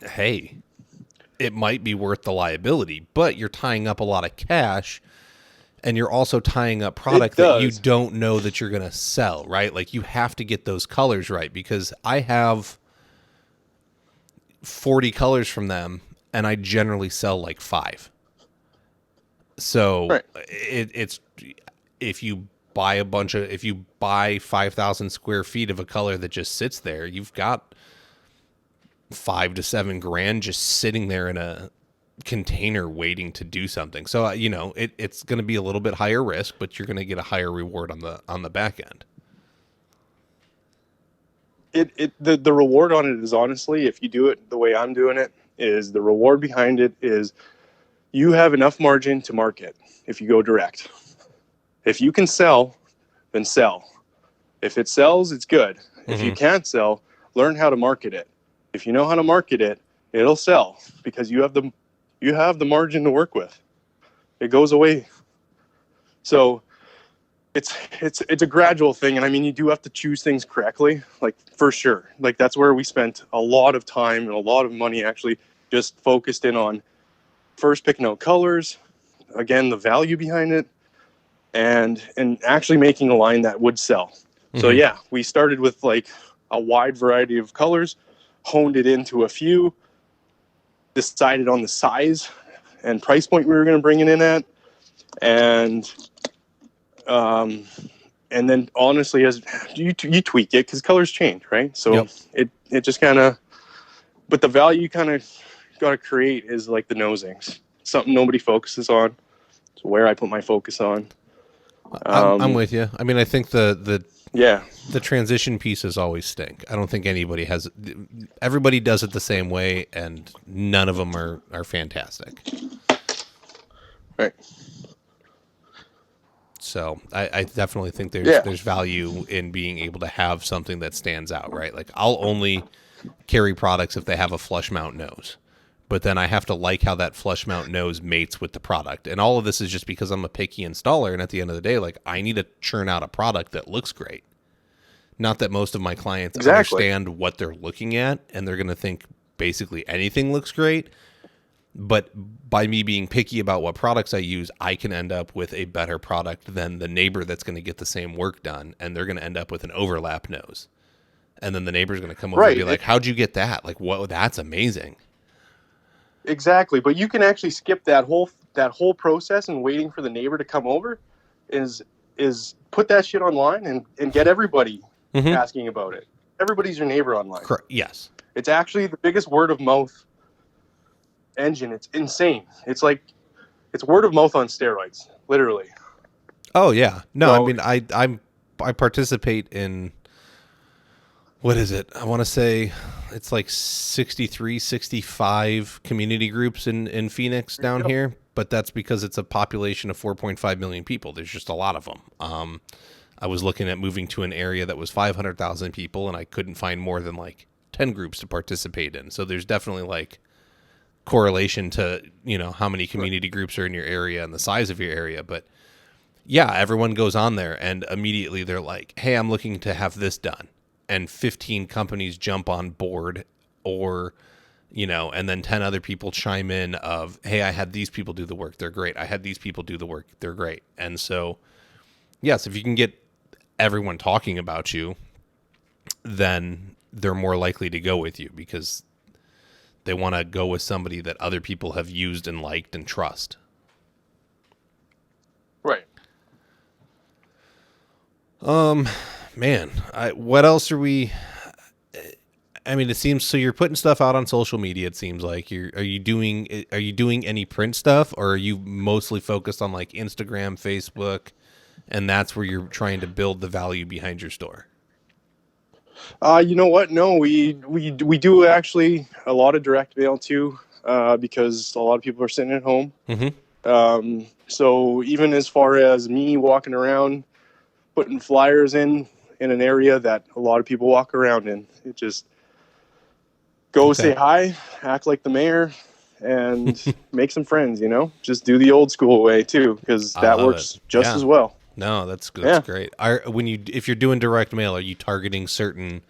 hey, it might be worth the liability, but you're tying up a lot of cash, and you're also tying up product that you don't know that you're going to sell, right? Like, you have to get those colors right, because I have 40 colors from them, and I generally sell like 5. So it's if you buy 5,000 square feet of a color that just sits there, you've got $5 to $7 grand just sitting there in a container waiting to do something. So it's going to be a little bit higher risk, but you're going to get a higher reward on the back end. The reward on it is, honestly, if you do it the way I'm doing it, is the reward behind it is you have enough margin to market if you go direct. If you can sell, then sell. If it sells, it's good. If you can't sell, learn how to market it. If you know how to market it, it'll sell because you have the margin to work with. It goes away. So it's a gradual thing, and I mean, you do have to choose things correctly, like, for sure. Like, that's where we spent a lot of time and a lot of money actually just focused in on first picking out colors, again, the value behind it, and actually making a line that would sell. So yeah, we started with like a wide variety of colors, honed it into a few, decided on the size and price point we were going to bring it in at, and then honestly, as you tweak it because colors change, right? So it just kind of, but the value you kind of got to create is like the nosings, something nobody focuses on. It's where I put my focus on. I'm with you. I mean, I think the transition pieces always stink. I don't think everybody does it the same way, and none of them are fantastic. Right. So I definitely think there's value in being able to have something that stands out, right? Like I'll only carry products if they have a flush mount nose. But then I have to like how that flush mount nose mates with the product. And all of this is just because I'm a picky installer. And at the end of the day, like I need to churn out a product that looks great. Not that most of my clients understand what they're looking at and they're going to think basically anything looks great. But by me being picky about what products I use, I can end up with a better product than the neighbor that's going to get the same work done. And they're going to end up with an overlap nose. And then the neighbor's going to come over and be like, how'd you get that? Like, whoa, that's amazing. Exactly, but you can actually skip that whole process and waiting for the neighbor to come over is put that shit online and get everybody asking about it. Everybody's your neighbor online. Correct. Yes. It's actually the biggest word of mouth engine. It's insane. It's like it's word of mouth on steroids, literally. Oh yeah. No, so, I mean I participate in, what is it? I want to say it's like 63, 65 community groups in Phoenix down here, but that's because it's a population of 4.5 million people. There's just a lot of them. I was looking at moving to an area that was 500,000 people, and I couldn't find more than like 10 groups to participate in. So there's definitely like correlation to, how many community groups are in your area and the size of your area. But yeah, everyone goes on there and immediately they're like, hey, I'm looking to have this done. And 15 companies jump on board, or, and then 10 other people chime in of, hey, I had these people do the work. They're great. I had these people do the work. They're great. And so, yes, if you can get everyone talking about you, then they're more likely to go with you because they want to go with somebody that other people have used and liked and trust. Right. Man, what else are we? I mean, it seems so. You're putting stuff out on social media. It seems like are you doing any print stuff, or are you mostly focused on like Instagram, Facebook, and that's where you're trying to build the value behind your store? You know what? No, we do actually a lot of direct mail too, because a lot of people are sitting at home. So even as far as me walking around, putting flyers in an area that a lot of people walk around in, it just go say hi, act like the mayor, and make some friends. Just do the old school way too, because that works just as well. No, that's great. If you're doing direct mail, are you targeting certain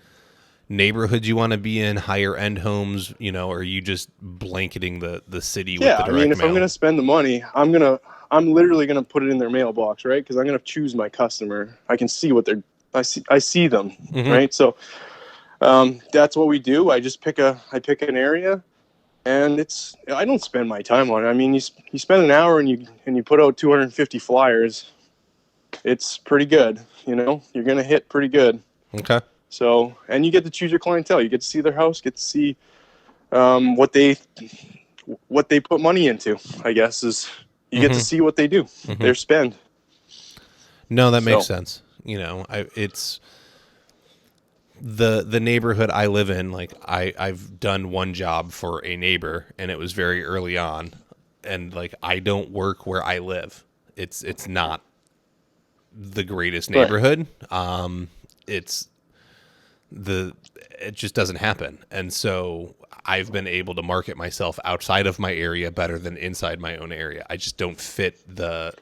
neighborhoods you want to be in, higher end homes, or are you just blanketing the city with the direct mail? Yeah, I mean, if I'm going to spend the money, I'm literally going to put it in their mailbox, right? Because I'm going to choose my customer. I can see I see them, right? So that's what we do. I just pick an area, and I don't spend my time on it. I mean, you spend an hour and you put out 250 flyers. It's pretty good, you're going to hit pretty good. Okay. So, and you get to choose your clientele. You get to see their house, get to see what they put money into, I guess, is you get to see what they do, their spend. No, that makes sense. It's the neighborhood I live in. Like I've done one job for a neighbor, and it was very early on, and like I don't work where I live. It's not the greatest neighborhood. Right. It just doesn't happen. And so I've been able to market myself outside of my area better than inside my own area. I just don't fit the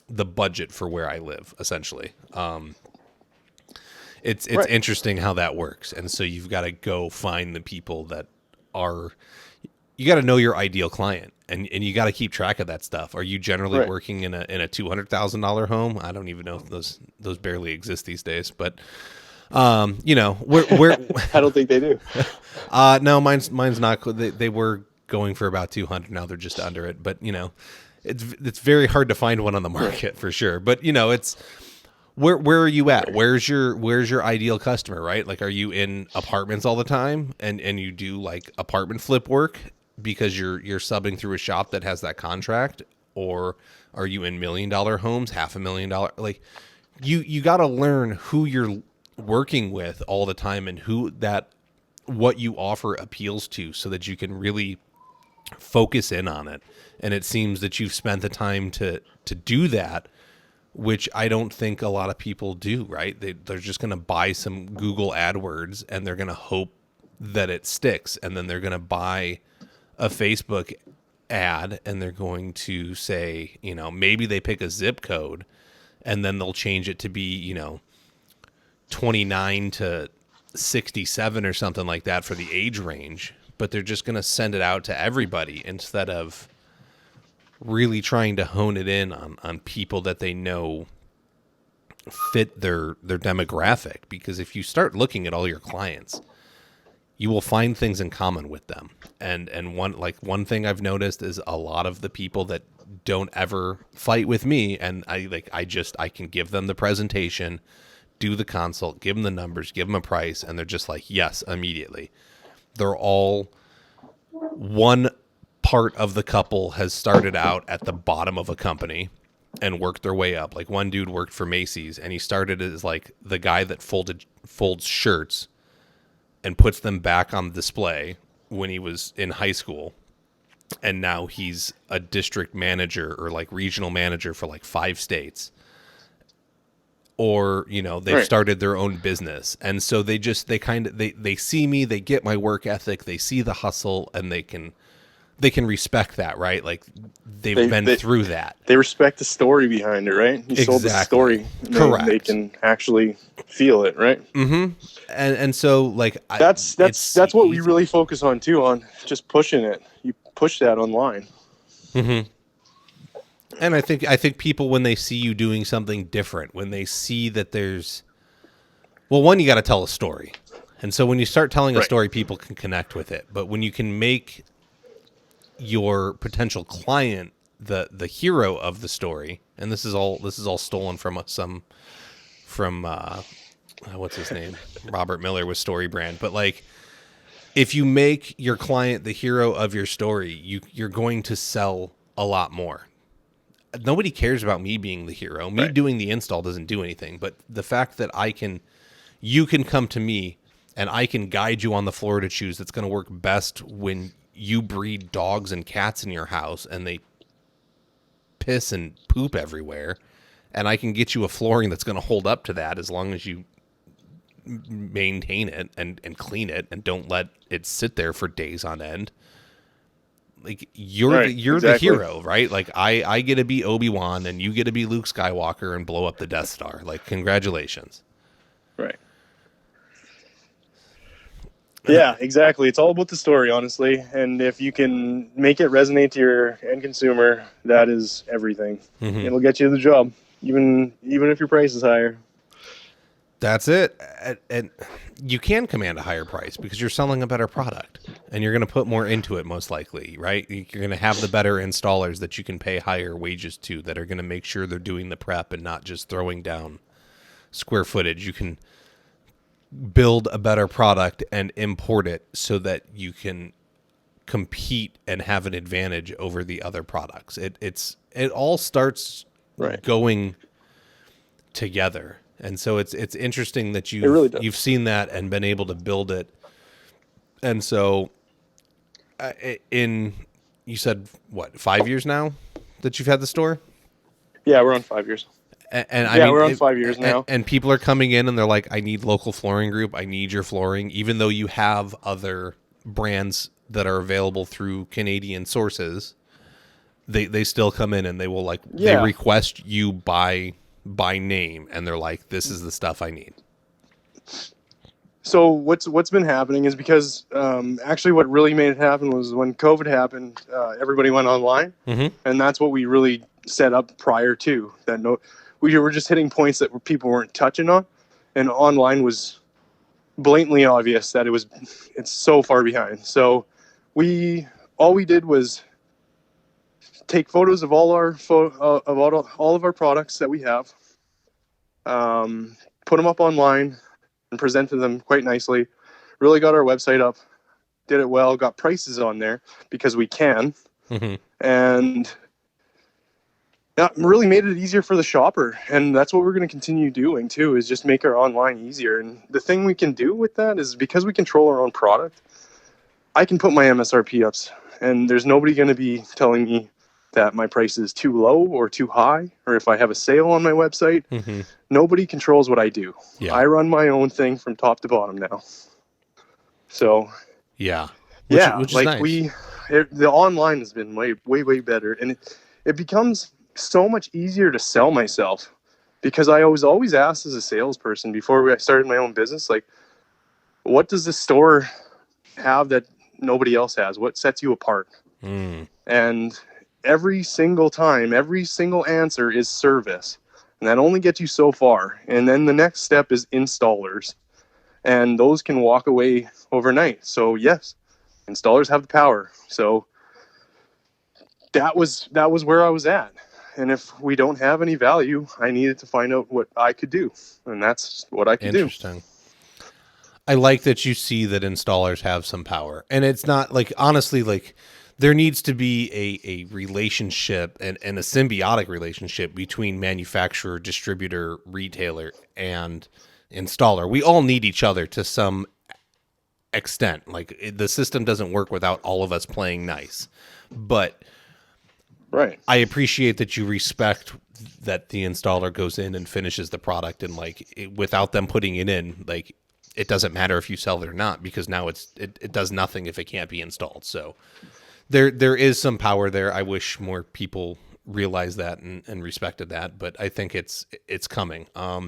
budget for where I live, essentially. It's right. Interesting how that works. And so you've got to go find the people that are, you got to know your ideal client, and you got to keep track of that stuff. Are you generally Right. working in a $200,000 home? I don't even know if those barely exist these days, but where I don't think they do. no, mine's not. They were going for about 200. Now they're just under it, but it's very hard to find one on the market for sure. But it's where are you at? Where's your ideal customer, right? Like, are you in apartments all the time and you do like apartment flip work because you're subbing through a shop that has that contract, or are you in $1 million homes, $500,000? Like, you got to learn who you're working with all the time and what you offer appeals to, so that you can really focus in on it. And it seems that you've spent the time to do that, which I don't think a lot of people do, right? They're just going to buy some Google AdWords and they're going to hope that it sticks. And then they're going to buy a Facebook ad and they're going to say, maybe they pick a zip code and then they'll change it to be, 29 to 67 or something like that for the age range. But they're just going to send it out to everybody instead of really trying to hone it in on people that they know fit their demographic. Because if you start looking at all your clients, you will find things in common with them. And one thing I've noticed is a lot of the people that don't ever fight with me, and I can give them the presentation, do the consult, give them the numbers, give them a price, and they're just like, yes, immediately. They're all one part of the couple has started out at the bottom of a company and worked their way up. Like, one dude worked for Macy's and he started as like the guy that folds shirts and puts them back on display when he was in high school. And now he's a district manager or like regional manager for like 5 states. Or, they've started their own business. And so they see me, they get my work ethic, they see the hustle, and they can respect that, right? Like, they've been through that. They respect the story behind it, right? You sold the story. Correct. They can actually feel it, right? Mm-hmm. And so, like, that's what we really focus on too, on just pushing it. You push that online. Mm-hmm. And I think people, when they see you doing something different, when they see that there's, well, one, you got to tell a story. And so when you start telling a story, people can connect with it. But when you can make your potential client the hero of the story, and this is all stolen from what's his name? Robert Miller with Story Brand. But like, if you make your client the hero of your story, you're going to sell a lot more. Nobody cares about me being the hero. Me doing the install doesn't do anything. But the fact that you can come to me and I can guide you on the floor to choose that's going to work best when you breed dogs and cats in your house and they piss and poop everywhere. And I can get you a flooring that's going to hold up to that as long as you maintain it and clean it and don't let it sit there for days on end. Like, you're the hero, right? Like, I get to be Obi-Wan and you get to be Luke Skywalker and blow up the Death Star. Like, congratulations. Right. Yeah, exactly. It's all about the story, honestly. And if you can make it resonate to your end consumer, that is everything. Mm-hmm. It'll get you the job, even if your price is higher. That's it. And you can command a higher price because you're selling a better product and you're going to put more into it, most likely, right? You're going to have the better installers that you can pay higher wages to, that are going to make sure they're doing the prep and not just throwing down square footage. You can build a better product and import it so that you can compete and have an advantage over the other products. It all starts going together. And so it's interesting that you've seen that and been able to build it. And so you said, what, 5 years now that you've had the store? Yeah, we're on 5 years. And I mean, we're on 5 years now. And people are coming in and they're like, I need local flooring group. I need your flooring. Even though you have other brands that are available through Canadian sources, they still come in and they will they request you by name. And they're like, this is the stuff I need. So what's been happening is because actually what really made it happen was when COVID happened, everybody went online, and that's what we really set up prior to that. We were just hitting points that people weren't touching on, and online was blatantly obvious that it's so far behind. So all we did was take photos of all of our products that we have, put them up online, and presented them quite nicely. Really got our website up, did it well, got prices on there because we can, and yeah, really made it easier for the shopper. And that's what we're going to continue doing too, is just make our online easier. And the thing we can do with that is because we control our own product, I can put my MSRP ups, and there's nobody going to be telling me that my price is too low or too high, or if I have a sale on my website. Nobody controls what I do. Yeah. I run my own thing from top to bottom now. So which is like nice. The online has been way better, and it becomes so much easier to sell myself, because I was always asked as a salesperson before I started my own business, like, what does this store have that nobody else has? What sets you apart? And every single time, every single answer is service, and that only gets you so far. And then the next step is installers, and those can walk away overnight. So yes, installers have the power. So that was where I was at. And if we don't have any value, I needed to find out what I could do, and that's what I could do. Interesting. I like that you see that installers have some power, and it's not like, honestly, like, there needs to be a relationship and a symbiotic relationship between manufacturer, distributor, retailer, and installer. We all need each other to some extent. Like, the system doesn't work without all of us playing nice. But right, I appreciate that you respect that the installer goes in and finishes the product, and like, without them putting it in, like, it doesn't matter if you sell it or not, because now it does nothing if it can't be installed. So there is some power there. I wish more people realized that and respected that, but I think it's coming. Are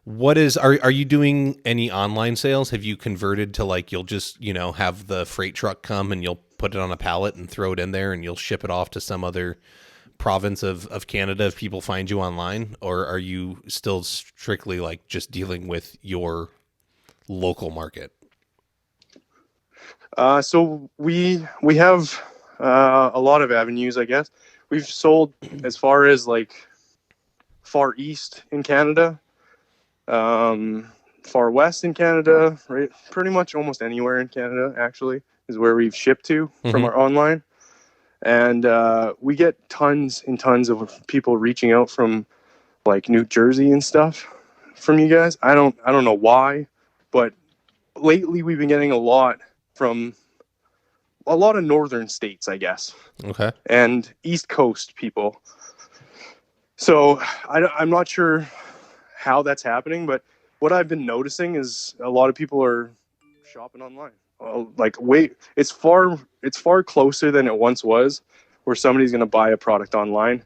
you doing any online sales? Have you converted to, like, you'll just, have the freight truck come and you'll put it on a pallet and throw it in there and you'll ship it off to some other province of Canada if people find you online? Or are you still strictly, like, just dealing with your local market? So we have a lot of avenues, I guess. We've sold as far as, like, far east in Canada, far west in Canada, right? Pretty much almost anywhere in Canada, actually, is where we've shipped to from our online. And we get tons and tons of people reaching out from, like, New Jersey and stuff from you guys. I don't know why, but lately we've been getting a lot from a lot of northern states, I guess. Okay. And East Coast people. So I'm not sure how that's happening, but what I've been noticing is a lot of people are shopping online. Like, it's far closer than it once was, where somebody's going to buy a product online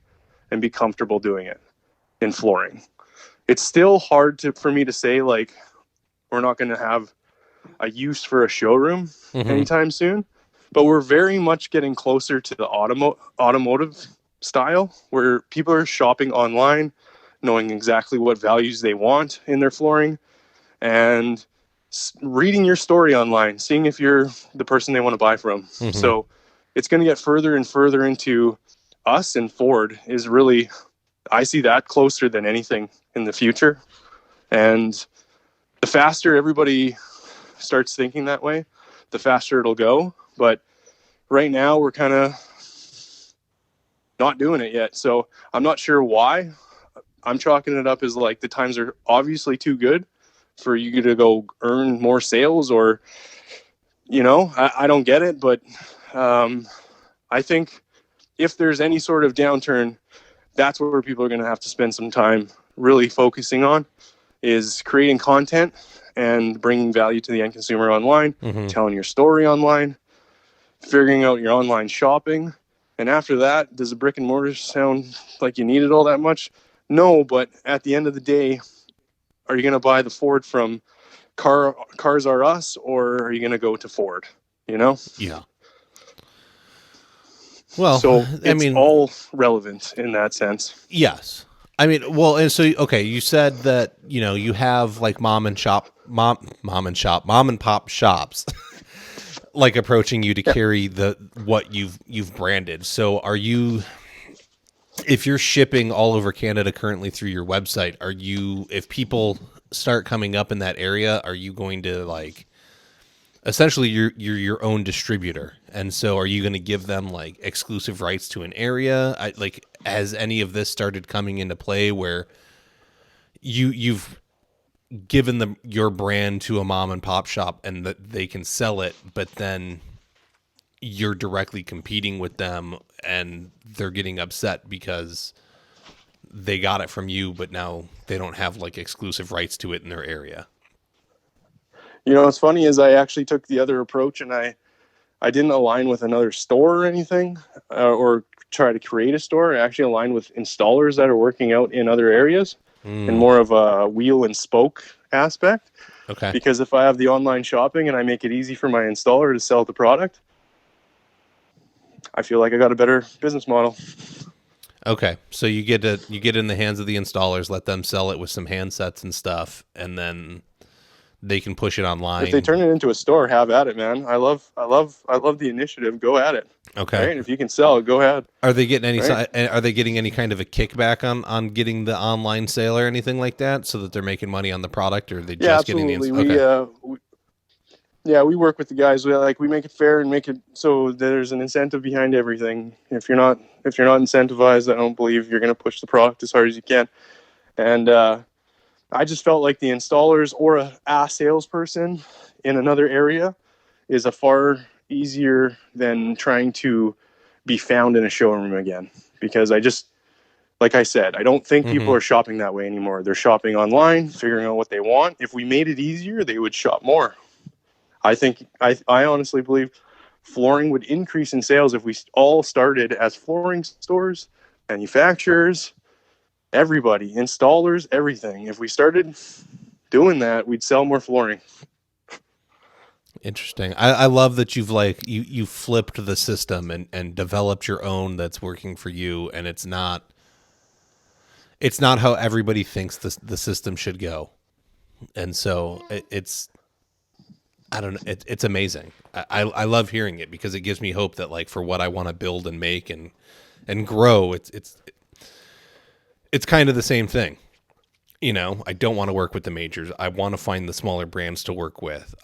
and be comfortable doing it in flooring. It's still hard for me to say, like, we're not going to have a use for a showroom anytime soon, but we're very much getting closer to the automotive style, where people are shopping online, knowing exactly what values they want in their flooring, and reading your story online, seeing if you're the person they want to buy from. So it's going to get further and further into us, and Ford is really, I see that closer than anything in the future. And the faster everybody starts thinking that way, the faster it'll go. But right now we're kind of not doing it yet. So I'm not sure why. I'm chalking it up as, like, the times are obviously too good for you to go earn more sales, or, I don't get it. But I think if there's any sort of downturn, that's where people are going to have to spend some time really focusing on, is creating content and bringing value to the end consumer online, telling your story online, figuring out your online shopping. And after that, does a brick and mortar sound like you need it all that much? No, but at the end of the day, are you going to buy the Ford from Cars Are Us, or are you going to go to Ford? You know? Yeah. Well, So I it's mean, all relevant in that sense. yes. I mean, well, and so okay, you said that you have like mom and pop shops like approaching you to Yeah. carry what you've branded. So are you, if you're shipping all over Canada currently through your website, if people start coming up in that area, are you going to like essentially you're your own distributor, and so are you going to give them like exclusive rights to an area? Like, has any of this started coming into play where you've given them your brand to a mom and pop shop and that they can sell it, but then you're directly competing with them and they're getting upset because they got it from you, but now they don't have like exclusive rights to it in their area? What's funny is I actually took the other approach, and I didn't align with another store or anything, or try to create a store. I actually aligned with installers that are working out in other areas in more of a wheel and spoke aspect. Okay. Because if I have the online shopping and I make it easy for my installer to sell the product, I feel like I got a better business model. Okay. So you get in the hands of the installers, let them sell it with some handsets and stuff, and then they can push it online. If they turn it into a store, have at it, man. I love the initiative. Go at it. Okay. Right? If you can sell, go ahead. Are they getting any? Right? Are they getting any kind of a kickback on getting the online sale or anything like that, so that they're making money on the product, or are they just getting the? We work with the guys. We make it fair and make it so there's an incentive behind everything. If you're not incentivized, I don't believe you're going to push the product as hard as you can. And I just felt like the installers or a salesperson in another area is a far easier than trying to be found in a showroom again. Because like I said, I don't think people are shopping that way anymore. They're shopping online, figuring out what they want. If we made it easier, they would shop more. I honestly believe flooring would increase in sales if we all started as flooring stores, manufacturers, everybody, installers, everything. If we started doing that, we'd sell more flooring. Interesting. I love that you flipped the system and developed your own that's working for you, and it's not how everybody thinks the system should go. And so it's I don't know, it's amazing. I love hearing it because it gives me hope that like for what I want to build and make and grow, it's kind of the same thing. I don't want to work with the majors. I want to find the smaller brands to work with.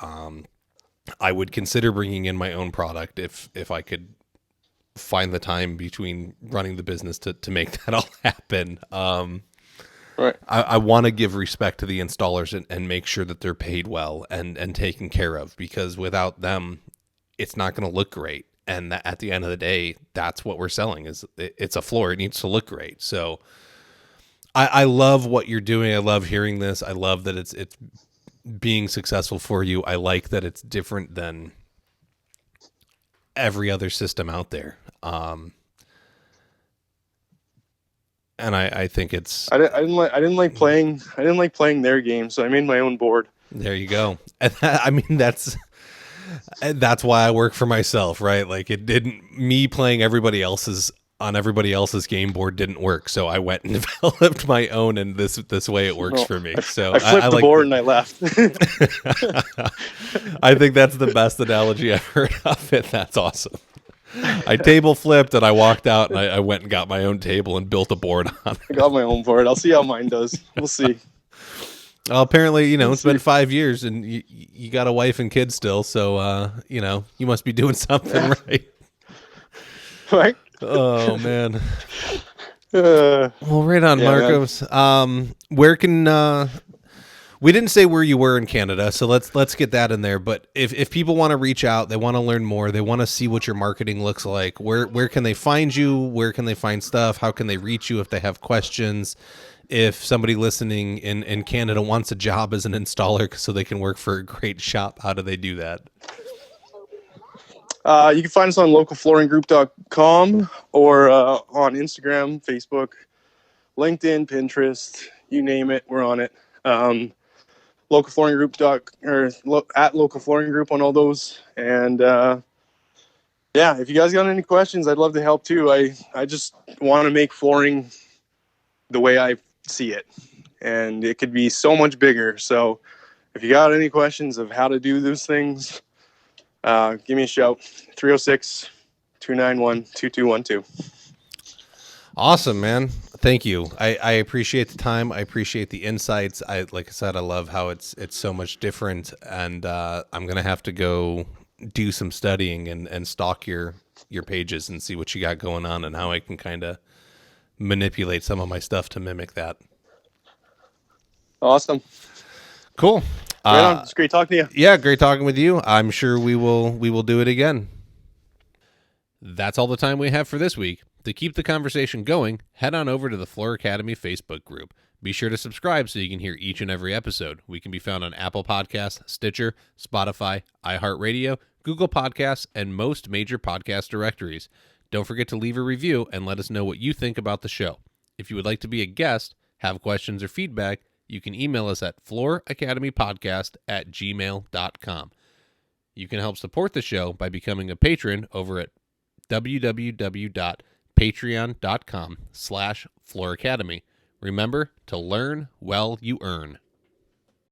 I would consider bringing in my own product if I could find the time between running the business to make that all happen. Right. I want to give respect to the installers and make sure that they're paid well and taken care of, because without them, it's not going to look great. And at the end of the day, that's what we're selling. It's a floor. It needs to look great. So I love what you're doing. I love hearing this. I love that it's being successful for you. I like that it's different than every other system out there. And I think it's. I didn't like playing their game, so I made my own board. There you go. And I mean that's why I work for myself, right? Like me playing everybody else's game board didn't work, so I went and developed my own, and this way it works for me. So I flipped the board and I left. I think that's the best analogy I've heard of it. That's awesome. I table flipped and I walked out and I went and got my own table and built a board on it. I got my own board. I'll see how mine does. We'll see. Well, apparently, it's been 5 years and you got a wife and kids still. So, you must be doing something right. Right. Oh, man. Well, right on, yeah, Marcos. Where can... we didn't say where you were in Canada, so let's get that in there. But if people want to reach out, they want to learn more, they want to see what your marketing looks like, where can they find you? Where can they find stuff? How can they reach you if they have questions? If somebody listening in Canada wants a job as an installer so they can work for a great shop, how do they do that? You can find us on localflooringgroup.com or on Instagram, Facebook, LinkedIn, Pinterest, you name it, we're on it. local flooring group at local flooring group on all those. And yeah, if you guys got any questions, I'd love to help too. I just want to make flooring the way I see it, and it could be so much bigger. So if you got any questions of how to do those things, give me a shout. 306-291-2212. Awesome, man. Thank you. I appreciate the time. I appreciate the insights. Like I said, I love how it's so much different, and I'm gonna have to go do some studying and stalk your pages and see what you got going on and how I can kind of manipulate some of my stuff to mimic that. Awesome. Cool. Right on. It's great talking to you. Yeah, great talking with you. I'm sure we will do it again. That's all the time we have for this week. To keep the conversation going, head on over to the Floor Academy Facebook group. Be sure to subscribe so you can hear each and every episode. We can be found on Apple Podcasts, Stitcher, Spotify, iHeartRadio, Google Podcasts, and most major podcast directories. Don't forget to leave a review and let us know what you think about the show. If you would like to be a guest, have questions or feedback, you can email us at flooracademypodcast@gmail.com. You can help support the show by becoming a patron over at www.patreon.com/flooracademy. Remember to learn well you earn.